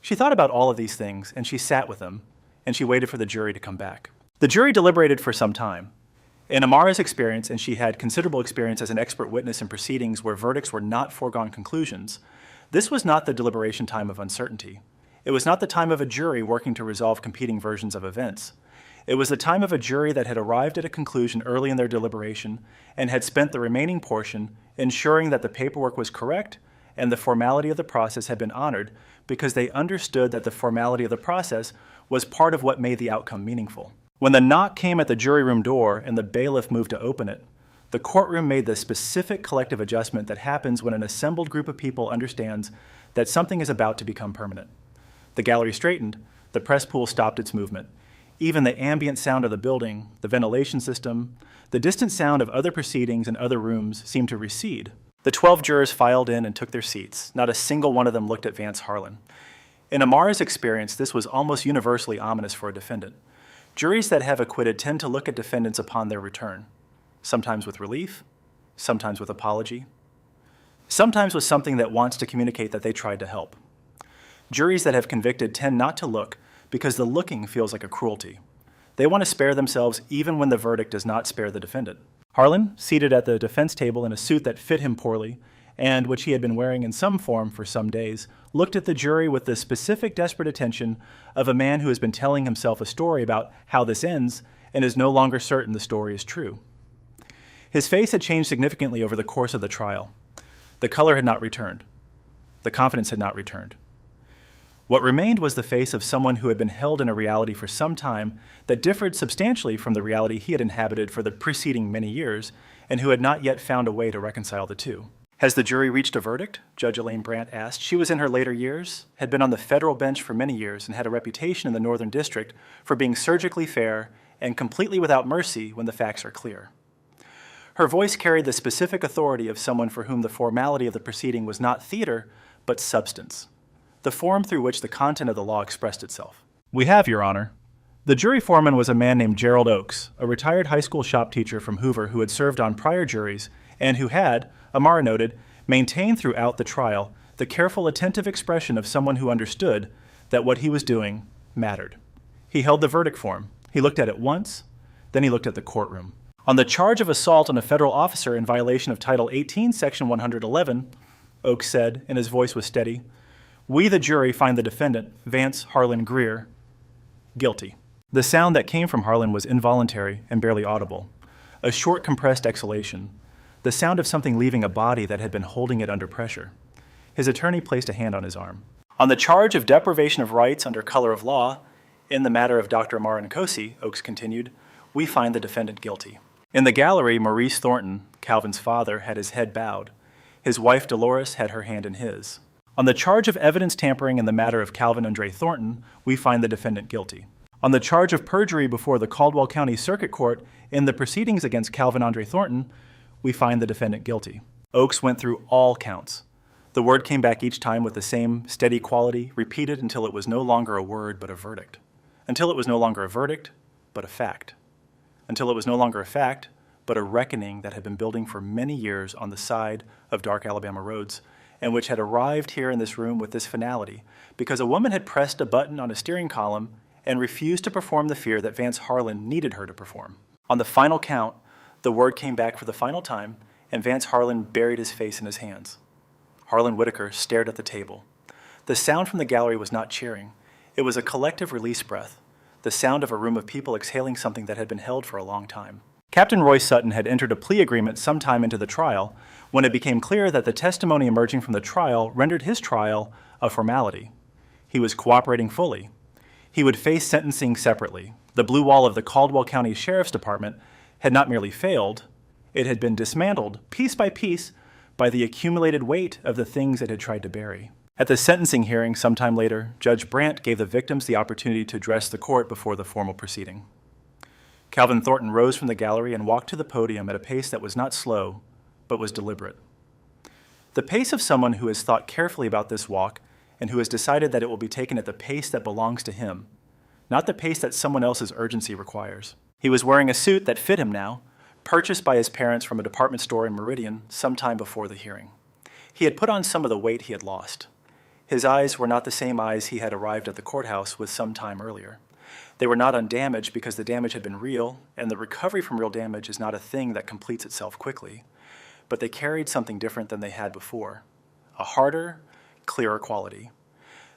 She thought about all of these things, and she sat with them, and she waited for the jury to come back. The jury deliberated for some time. In Amara's experience, and she had considerable experience as an expert witness in proceedings where verdicts were not foregone conclusions, this was not the deliberation time of uncertainty. It was not the time of a jury working to resolve competing versions of events. It was the time of a jury that had arrived at a conclusion early in their deliberation and had spent the remaining portion ensuring that the paperwork was correct and the formality of the process had been honored because they understood that the formality of the process was part of what made the outcome meaningful. When the knock came at the jury room door and the bailiff moved to open it, the courtroom made the specific collective adjustment that happens when an assembled group of people understands that something is about to become permanent. The gallery straightened, the press pool stopped its movement. Even the ambient sound of the building, the ventilation system, the distant sound of other proceedings in other rooms seemed to recede. The 12 jurors filed in and took their seats. Not a single one of them looked at Vance Harlan. In Amara's experience, this was almost universally ominous for a defendant. Juries that have acquitted tend to look at defendants upon their return, sometimes with relief, sometimes with apology, sometimes with something that wants to communicate that they tried to help. Juries that have convicted tend not to look because the looking feels like a cruelty. They want to spare themselves even when the verdict does not spare the defendant. Harlan, seated at the defense table in a suit that fit him poorly, and which he had been wearing in some form for some days, looked at the jury with the specific desperate attention of a man who has been telling himself a story about how this ends and is no longer certain the story is true. His face had changed significantly over the course of the trial. The color had not returned. The confidence had not returned. What remained was the face of someone who had been held in a reality for some time that differed substantially from the reality he had inhabited for the preceding many years and who had not yet found a way to reconcile the two. Has the jury reached a verdict? Judge Elaine Brandt asked. She was in her later years, had been on the federal bench for many years, and had a reputation in the Northern District for being surgically fair and completely without mercy when the facts are clear. Her voice carried the specific authority of someone for whom the formality of the proceeding was not theater, but substance, the form through which the content of the law expressed itself. We have, Your Honor. The jury foreman was a man named Gerald Oakes, a retired high school shop teacher from Hoover who had served on prior juries and who had, Amara noted, maintained throughout the trial the careful, attentive expression of someone who understood that what he was doing mattered. He held the verdict form. He looked at it once, then he looked at the courtroom. On the charge of assault on a federal officer in violation of Title 18, Section 111, Oakes said, and his voice was steady, "We, the jury, find the defendant, Vance Harlan Greer, guilty." The sound that came from Harlan was involuntary and barely audible, a short, compressed exhalation, the sound of something leaving a body that had been holding it under pressure. His attorney placed a hand on his arm. On the charge of deprivation of rights under color of law, in the matter of Dr. Amara Nkosi, Oakes continued, we find the defendant guilty. In the gallery, Maurice Thornton, Calvin's father, had his head bowed. His wife, Dolores, had her hand in his. On the charge of evidence tampering in the matter of Calvin Andre Thornton, we find the defendant guilty. On the charge of perjury before the Caldwell County Circuit Court in the proceedings against Calvin Andre Thornton, we find the defendant guilty. Oakes went through all counts. The word came back each time with the same steady quality, repeated until it was no longer a word but a verdict. Until it was no longer a verdict, but a fact. Until it was no longer a fact, but a reckoning that had been building for many years on the side of dark Alabama roads, and which had arrived here in this room with this finality, because a woman had pressed a button on a steering column and refused to perform the fear that Vance Harlan needed her to perform. On the final count, the word came back for the final time, and Vance Harlan buried his face in his hands. Harlan Whitaker stared at the table. The sound from the gallery was not cheering. It was a collective release breath, the sound of a room of people exhaling something that had been held for a long time. Captain Roy Sutton had entered a plea agreement sometime into the trial when it became clear that the testimony emerging from the trial rendered his trial a formality. He was cooperating fully. He would face sentencing separately. The blue wall of the Caldwell County Sheriff's Department had not merely failed, it had been dismantled, piece by piece, by the accumulated weight of the things it had tried to bury. At the sentencing hearing sometime later, Judge Brandt gave the victims the opportunity to address the court before the formal proceeding. Calvin Thornton rose from the gallery and walked to the podium at a pace that was not slow, but was deliberate. The pace of someone who has thought carefully about this walk and who has decided that it will be taken at the pace that belongs to him, not the pace that someone else's urgency requires. He was wearing a suit that fit him now, purchased by his parents from a department store in Meridian sometime before the hearing. He had put on some of the weight he had lost. His eyes were not the same eyes he had arrived at the courthouse with some time earlier. They were not undamaged because the damage had been real, and the recovery from real damage is not a thing that completes itself quickly. But they carried something different than they had before, a harder, clearer quality.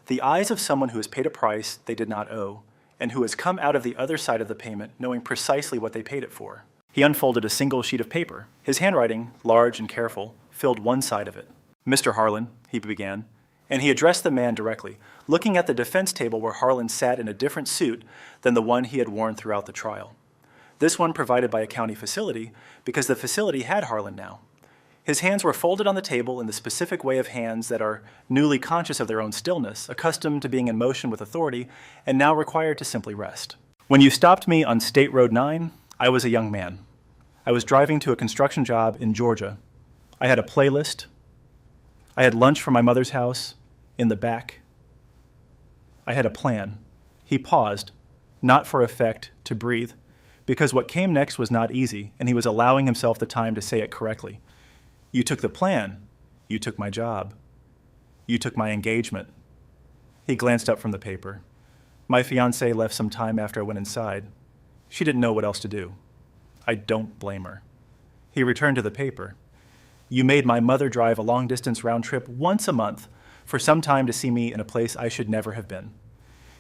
The eyes of someone who has paid a price they did not owe, and who has come out of the other side of the payment knowing precisely what they paid it for. He unfolded a single sheet of paper. His handwriting, large and careful, filled one side of it. "Mr. Harlan," he began, and he addressed the man directly, looking at the defense table where Harlan sat in a different suit than the one he had worn throughout the trial. This one provided by a county facility because the facility had Harlan now. His hands were folded on the table in the specific way of hands that are newly conscious of their own stillness, accustomed to being in motion with authority, and now required to simply rest. "When you stopped me on State Road 9, I was a young man. I was driving to a construction job in Georgia. I had a playlist. I had lunch from my mother's house in the back. I had a plan." He paused, not for effect, to breathe, because what came next was not easy, and he was allowing himself the time to say it correctly. "You took the plan. You took my job. You took my engagement." He glanced up from the paper. "My fiancée left some time after I went inside. She didn't know what else to do. I don't blame her." He returned to the paper. "You made my mother drive a long-distance round trip once a month for some time to see me in a place I should never have been.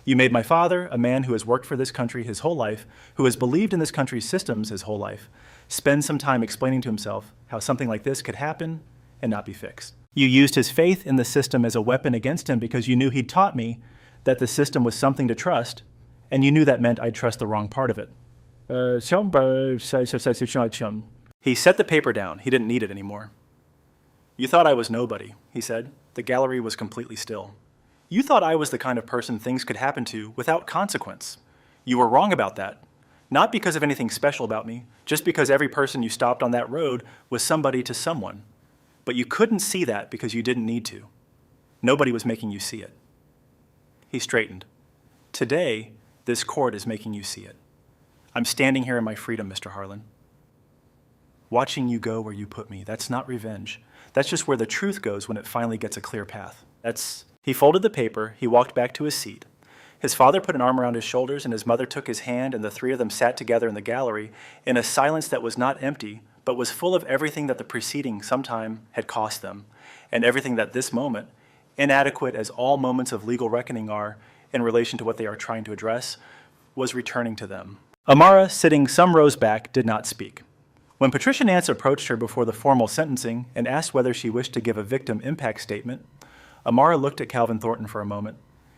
You made my father, a man who has worked for this country his whole life, who has believed in this country's systems his whole life, spend some time explaining to himself how something like this could happen and not be fixed. You used his faith in the system as a weapon against him because you knew he'd taught me that the system was something to trust, and you knew that meant I'd trust the wrong part of it." He set the paper down. He didn't need it anymore. "You thought I was nobody," he said. The gallery was completely still. "You thought I was the kind of person things could happen to without consequence. You were wrong about that. Not because of anything special about me, just because every person you stopped on that road was somebody to someone. But you couldn't see that because you didn't need to. Nobody was making you see it." He straightened. Today, this court is making you see it. I'm standing here in my freedom, Mr. Harlan. Watching you go where you put me, that's not revenge. That's just where the truth goes when it finally gets a clear path. He folded the paper, he walked back to his seat. His father put an arm around his shoulders, and his mother took his hand, and the three of them sat together in the gallery in a silence that was not empty, but was full of everything that the preceding sometime had cost them, and everything that this moment, inadequate as all moments of legal reckoning are in relation to what they are trying to address, was returning to them. Amara, sitting some rows back, did not speak. When Patricia Nance approached her before the formal sentencing and asked whether she wished to give a victim impact statement, Amara looked at Calvin Thornton for a moment,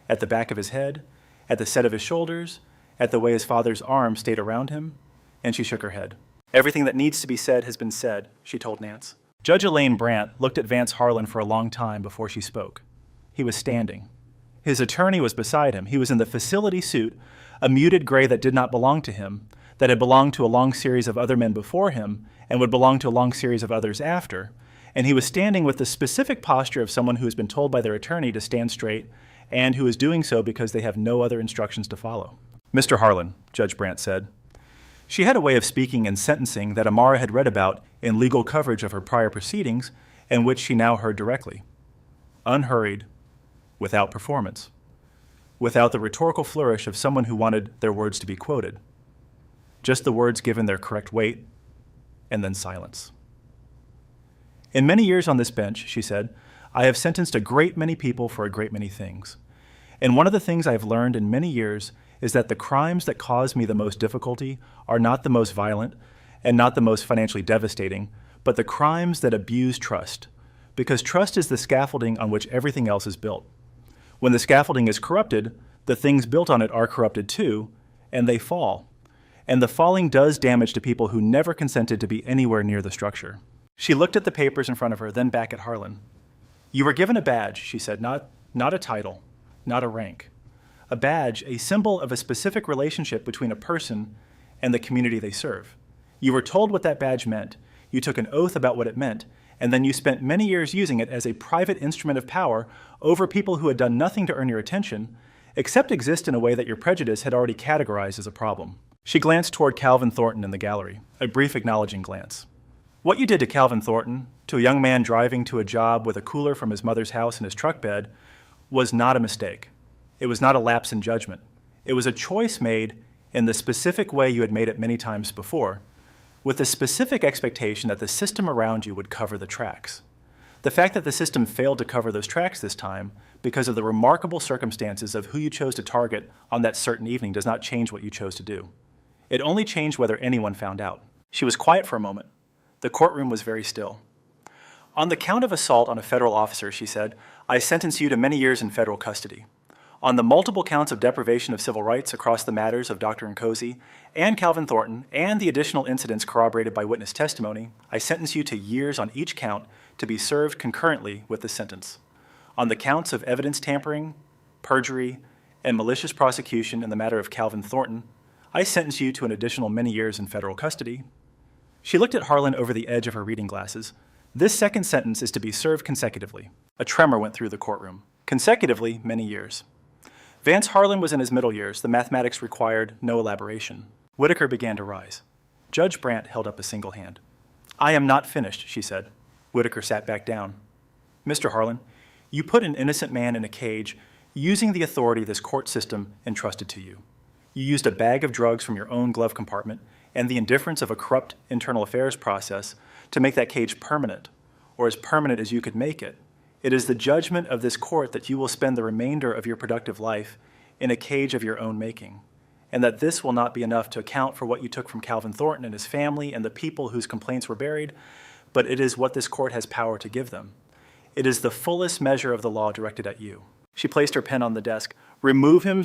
at the back of his head, at the set of his shoulders, at the way his father's arm stayed around him, and she shook her head. Everything that needs to be said has been said, she told Nance. Judge Elaine Brandt looked at Vance Harlan for a long time before she spoke. He was standing. His attorney was beside him. He was in the facility suit, a muted gray that did not belong to him, that had belonged to a long series of other men before him, and would belong to a long series of others after, and he was standing with the specific posture of someone who has been told by their attorney to stand straight, and who is doing so because they have no other instructions to follow. Mr. Harlan, Judge Brandt said. She had a way of speaking and sentencing that Amara had read about in legal coverage of her prior proceedings, and which she now heard directly. Unhurried, without performance, without the rhetorical flourish of someone who wanted their words to be quoted. Just the words given their correct weight, and then silence. In many years on this bench, she said, I have sentenced a great many people for a great many things. And one of the things I have learned in many years is that the crimes that cause me the most difficulty are not the most violent and not the most financially devastating, but the crimes that abuse trust, because trust is the scaffolding on which everything else is built. When the scaffolding is corrupted, the things built on it are corrupted too, and they fall. And the falling does damage to people who never consented to be anywhere near the structure. She looked at the papers in front of her, then back at Harlan. You were given a badge, she said, not a title, not a rank. A badge, a symbol of a specific relationship between a person and the community they serve. You were told what that badge meant. You took an oath about what it meant, and then you spent many years using it as a private instrument of power over people who had done nothing to earn your attention, except exist in a way that your prejudice had already categorized as a problem. She glanced toward Calvin Thornton in the gallery, a brief acknowledging glance. What you did to Calvin Thornton, to a young man driving to a job with a cooler from his mother's house in his truck bed, was not a mistake. It was not a lapse in judgment. It was a choice made in the specific way you had made it many times before, with the specific expectation that the system around you would cover the tracks. The fact that the system failed to cover those tracks this time because of the remarkable circumstances of who you chose to target on that certain evening does not change what you chose to do. It only changed whether anyone found out. She was quiet for a moment. The courtroom was very still. On the count of assault on a federal officer, she said, I sentence you to many years in federal custody. On the multiple counts of deprivation of civil rights across the matters of Dr. Nkosi and Calvin Thornton and the additional incidents corroborated by witness testimony, I sentence you to years on each count to be served concurrently with the sentence. On the counts of evidence tampering, perjury, and malicious prosecution in the matter of Calvin Thornton, I sentence you to an additional many years in federal custody. She looked at Harlan over the edge of her reading glasses. This second sentence is to be served consecutively. A tremor went through the courtroom. Consecutively, many years. Vance Harlan was in his middle years. The mathematics required no elaboration. Whitaker began to rise. Judge Brandt held up a single hand. I am not finished, she said. Whitaker sat back down. Mr. Harlan, you put an innocent man in a cage using the authority this court system entrusted to you. You used a bag of drugs from your own glove compartment and the indifference of a corrupt internal affairs process to make that cage permanent, or as permanent as you could make it. It is the judgment of this court that you will spend the remainder of your productive life in a cage of your own making, and that this will not be enough to account for what you took from Calvin Thornton and his family and the people whose complaints were buried, but it is what this court has power to give them. It is the fullest measure of the law directed at you. She placed her pen on the desk. Remove him.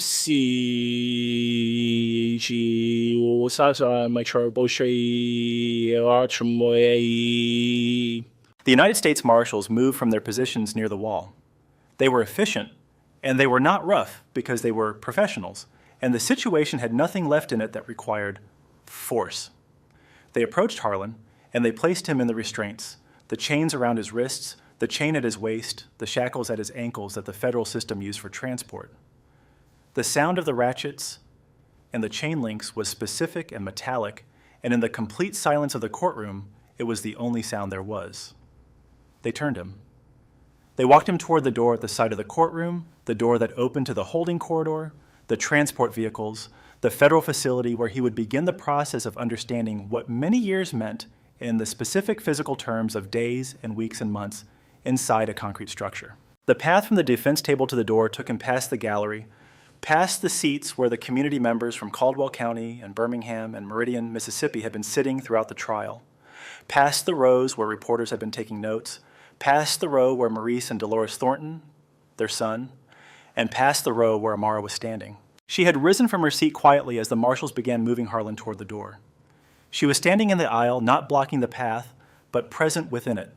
The United States Marshals moved from their positions near the wall. They were efficient, and they were not rough because they were professionals, and the situation had nothing left in it that required force. They approached Harlan, and they placed him in the restraints, the chains around his wrists, the chain at his waist, the shackles at his ankles that the federal system used for transport. The sound of the ratchets and the chain links was specific and metallic, and in the complete silence of the courtroom, it was the only sound there was. They turned him. They walked him toward the door at the side of the courtroom, the door that opened to the holding corridor, the transport vehicles, the federal facility where he would begin the process of understanding what many years meant in the specific physical terms of days and weeks and months inside a concrete structure. The path from the defense table to the door took him past the gallery, past the seats where the community members from Caldwell County and Birmingham and Meridian, Mississippi had been sitting throughout the trial, past the rows where reporters had been taking notes, past the row where Maurice and Dolores Thornton, their son, and past the row where Amara was standing. She had risen from her seat quietly as the marshals began moving Harlan toward the door. She was standing in the aisle, not blocking the path, but present within it,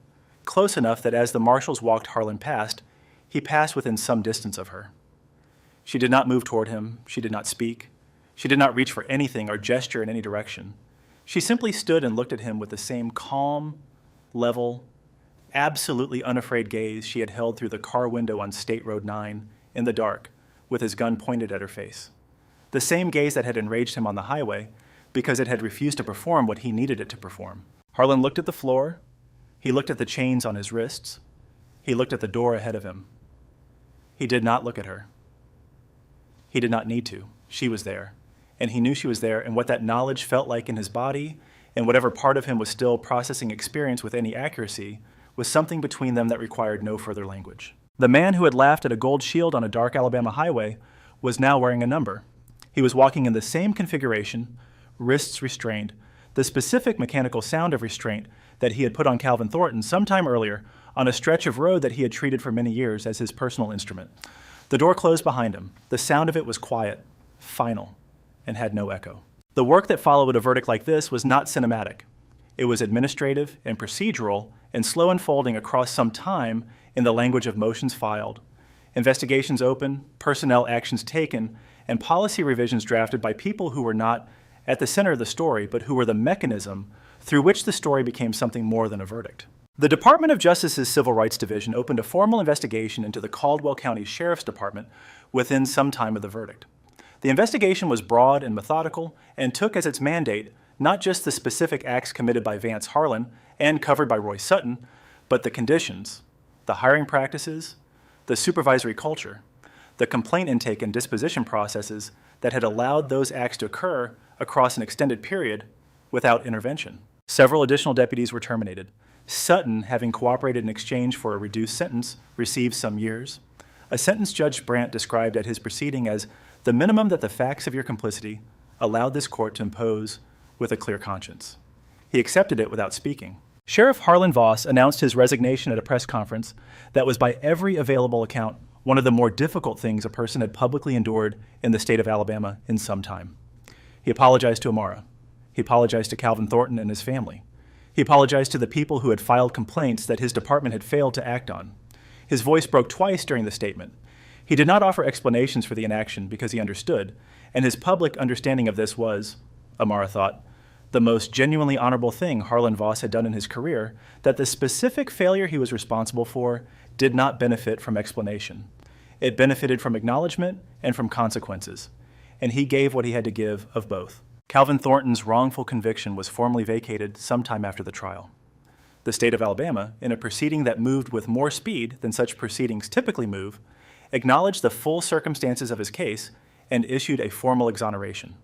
close enough that as the marshals walked Harlan past, he passed within some distance of her. She did not move toward him. She did not speak. She did not reach for anything or gesture in any direction. She simply stood and looked at him with the same calm, level, absolutely unafraid gaze she had held through the car window on State Road 9 in the dark, with his gun pointed at her face. The same gaze that had enraged him on the highway because it had refused to perform what he needed it to perform. Harlan looked at the floor. He looked at the chains on his wrists. He looked at the door ahead of him. He did not look at her. He did not need to. She was there, and he knew she was there, and what that knowledge felt like in his body, and whatever part of him was still processing experience with any accuracy, was something between them that required no further language. The man who had laughed at a gold shield on a dark Alabama highway was now wearing a number. He was walking in the same configuration, wrists restrained, the specific mechanical sound of restraint that he had put on Calvin Thornton sometime earlier on a stretch of road that he had treated for many years as his personal instrument. The door closed behind him. The sound of it was quiet, final, and had no echo. The work that followed a verdict like this was not cinematic. It was administrative and procedural and slow unfolding across some time in the language of motions filed, investigations open, personnel actions taken, and policy revisions drafted by people who were not at the center of the story, but who were the mechanism through which the story became something more than a verdict. The Department of Justice's Civil Rights Division opened a formal investigation into the Caldwell County Sheriff's Department within some time of the verdict. The investigation was broad and methodical and took as its mandate not just the specific acts committed by Vance Harlan and covered by Roy Sutton, but the conditions, the hiring practices, the supervisory culture, the complaint intake and disposition processes that had allowed those acts to occur across an extended period without intervention. Several additional deputies were terminated. Sutton, having cooperated in exchange for a reduced sentence, received some years. A sentence Judge Brandt described at his proceeding as the minimum that the facts of your complicity allowed this court to impose with a clear conscience. He accepted it without speaking. Sheriff Harlan Voss announced his resignation at a press conference that was by every available account one of the more difficult things a person had publicly endured in the state of Alabama in some time. He apologized to Amara. He apologized to Calvin Thornton and his family. He apologized to the people who had filed complaints that his department had failed to act on. His voice broke twice during the statement. He did not offer explanations for the inaction because he understood, and his public understanding of this was, Amara thought, the most genuinely honorable thing Harlan Voss had done in his career, that the specific failure he was responsible for did not benefit from explanation. It benefited from acknowledgement and from consequences, and he gave what he had to give of both. Calvin Thornton's wrongful conviction was formally vacated sometime after the trial. The state of Alabama, in a proceeding that moved with more speed than such proceedings typically move, acknowledged the full circumstances of his case and issued a formal exoneration.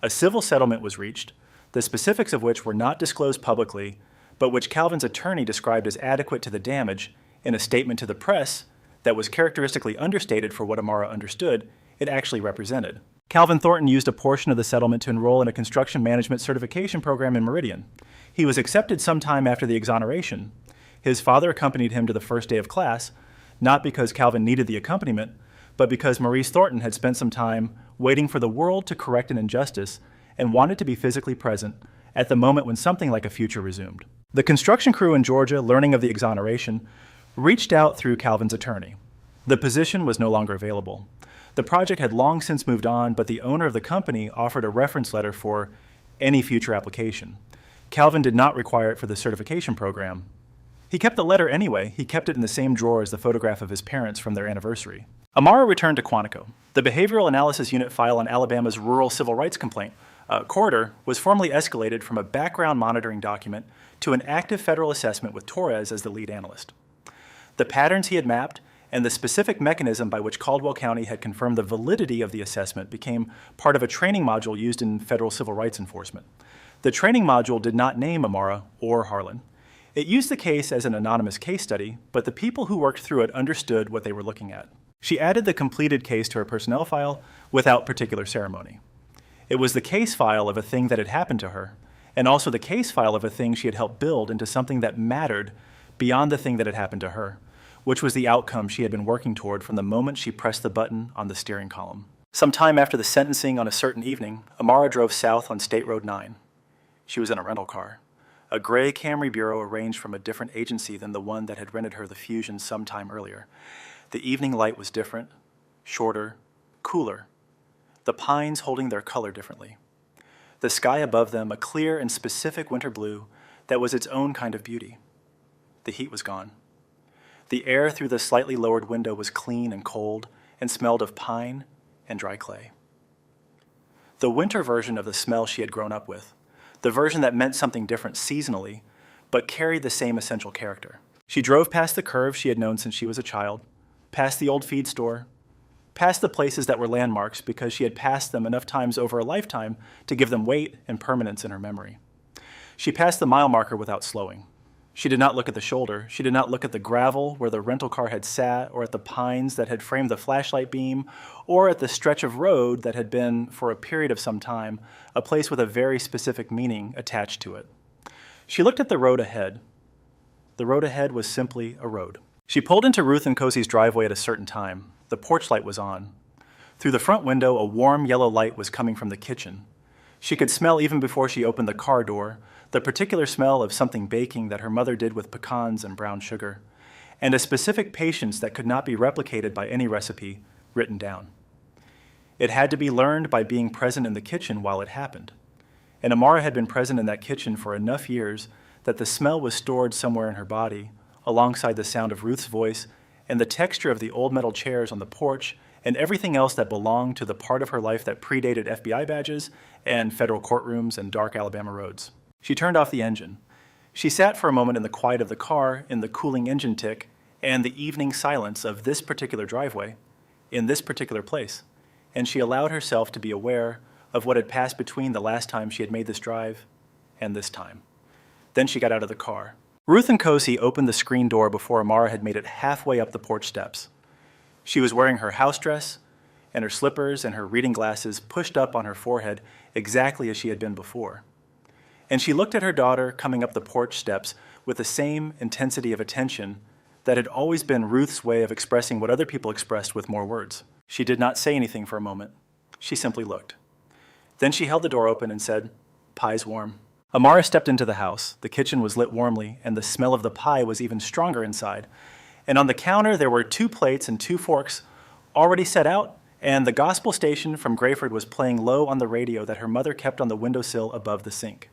A civil settlement was reached, the specifics of which were not disclosed publicly, but which Calvin's attorney described as adequate to the damage in a statement to the press that was characteristically understated for what Amara understood it actually represented. Calvin Thornton used a portion of the settlement to enroll in a construction management certification program in Meridian. He was accepted sometime after the exoneration. His father accompanied him to the first day of class, not because Calvin needed the accompaniment, but because Maurice Thornton had spent some time waiting for the world to correct an injustice and wanted to be physically present at the moment when something like a future resumed. The construction crew in Georgia, learning of the exoneration, reached out through Calvin's attorney. The position was no longer available. The project had long since moved on, but the owner of the company offered a reference letter for any future application. Calvin did not require it for the certification program. He kept the letter anyway. He kept it in the same drawer as the photograph of his parents from their anniversary. Amara returned to Quantico. The Behavioral Analysis Unit file on Alabama's rural civil rights complaint, Corridor, was formally escalated from a background monitoring document to an active federal assessment with Torres as the lead analyst. The patterns he had mapped and the specific mechanism by which Caldwell County had confirmed the validity of the assessment became part of a training module used in federal civil rights enforcement. The training module did not name Amara or Harlan. It used the case as an anonymous case study, but the people who worked through it understood what they were looking at. She added the completed case to her personnel file without particular ceremony. It was the case file of a thing that had happened to her, and also the case file of a thing she had helped build into something that mattered beyond the thing that had happened to her, which was the outcome she had been working toward from the moment she pressed the button on the steering column. Sometime after the sentencing on a certain evening, Amara drove south on State Road 9. She was in a rental car, a gray Camry Bureau arranged from a different agency than the one that had rented her the Fusion some time earlier. The evening light was different, shorter, cooler, the pines holding their color differently. The sky above them a clear and specific winter blue that was its own kind of beauty. The heat was gone. The air through the slightly lowered window was clean and cold and smelled of pine and dry clay. The winter version of the smell she had grown up with, the version that meant something different seasonally, but carried the same essential character. She drove past the curves she had known since she was a child, past the old feed store, past the places that were landmarks because she had passed them enough times over a lifetime to give them weight and permanence in her memory. She passed the mile marker without slowing. She did not look at the shoulder. She did not look at the gravel where the rental car had sat, or at the pines that had framed the flashlight beam, or at the stretch of road that had been, for a period of some time, a place with a very specific meaning attached to it. She looked at the road ahead. The road ahead was simply a road. She pulled into Ruth and Cosey's driveway at a certain time. The porch light was on. Through the front window, a warm yellow light was coming from the kitchen. She could smell, even before she opened the car door, the particular smell of something baking that her mother did with pecans and brown sugar, and a specific patience that could not be replicated by any recipe written down. It had to be learned by being present in the kitchen while it happened. And Amara had been present in that kitchen for enough years that the smell was stored somewhere in her body, alongside the sound of Ruth's voice and the texture of the old metal chairs on the porch and everything else that belonged to the part of her life that predated FBI badges and federal courtrooms and dark Alabama roads. She turned off the engine. She sat for a moment in the quiet of the car, in the cooling engine tick, and the evening silence of this particular driveway, in this particular place, and she allowed herself to be aware of what had passed between the last time she had made this drive and this time. Then she got out of the car. Ruth and Cosey opened the screen door before Amara had made it halfway up the porch steps. She was wearing her house dress and her slippers and her reading glasses pushed up on her forehead exactly as she had been before. And she looked at her daughter coming up the porch steps with the same intensity of attention that had always been Ruth's way of expressing what other people expressed with more words. She did not say anything for a moment. She simply looked. Then she held the door open and said, "Pie's warm." Amara stepped into the house. The kitchen was lit warmly, and the smell of the pie was even stronger inside. And on the counter, there were 2 plates and 2 forks already set out, and the gospel station from Grayford was playing low on the radio that her mother kept on the windowsill above the sink.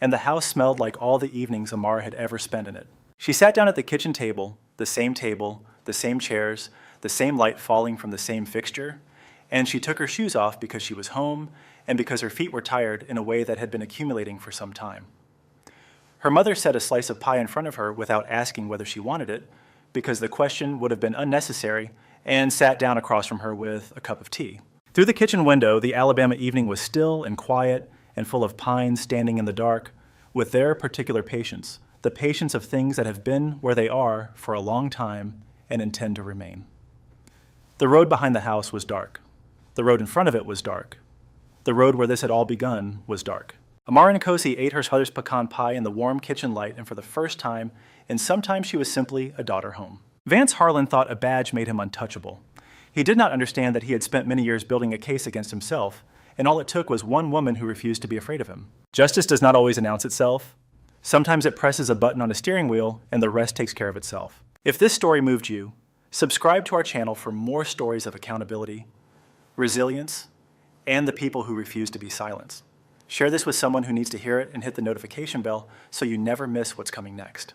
And the house smelled like all the evenings Amara had ever spent in it. She sat down at the kitchen table, the same chairs, the same light falling from the same fixture, and she took her shoes off because she was home and because her feet were tired in a way that had been accumulating for some time. Her mother set a slice of pie in front of her without asking whether she wanted it, because the question would have been unnecessary, and sat down across from her with a cup of tea. Through the kitchen window, the Alabama evening was still and quiet and full of pines standing in the dark, with their particular patience, the patience of things that have been where they are for a long time and intend to remain. The road behind the house was dark. The road in front of it was dark. The road where this had all begun was dark. Amara and Cosey ate her mother's pecan pie in the warm kitchen light, and for the first time, in some time she was simply a daughter home. Vance Harlan thought a badge made him untouchable. He did not understand that he had spent many years building a case against himself, and all it took was one woman who refused to be afraid of him. Justice does not always announce itself. Sometimes it presses a button on a steering wheel, and the rest takes care of itself. If this story moved you, subscribe to our channel for more stories of accountability, resilience, and the people who refuse to be silenced. Share this with someone who needs to hear it and hit the notification bell so you never miss what's coming next.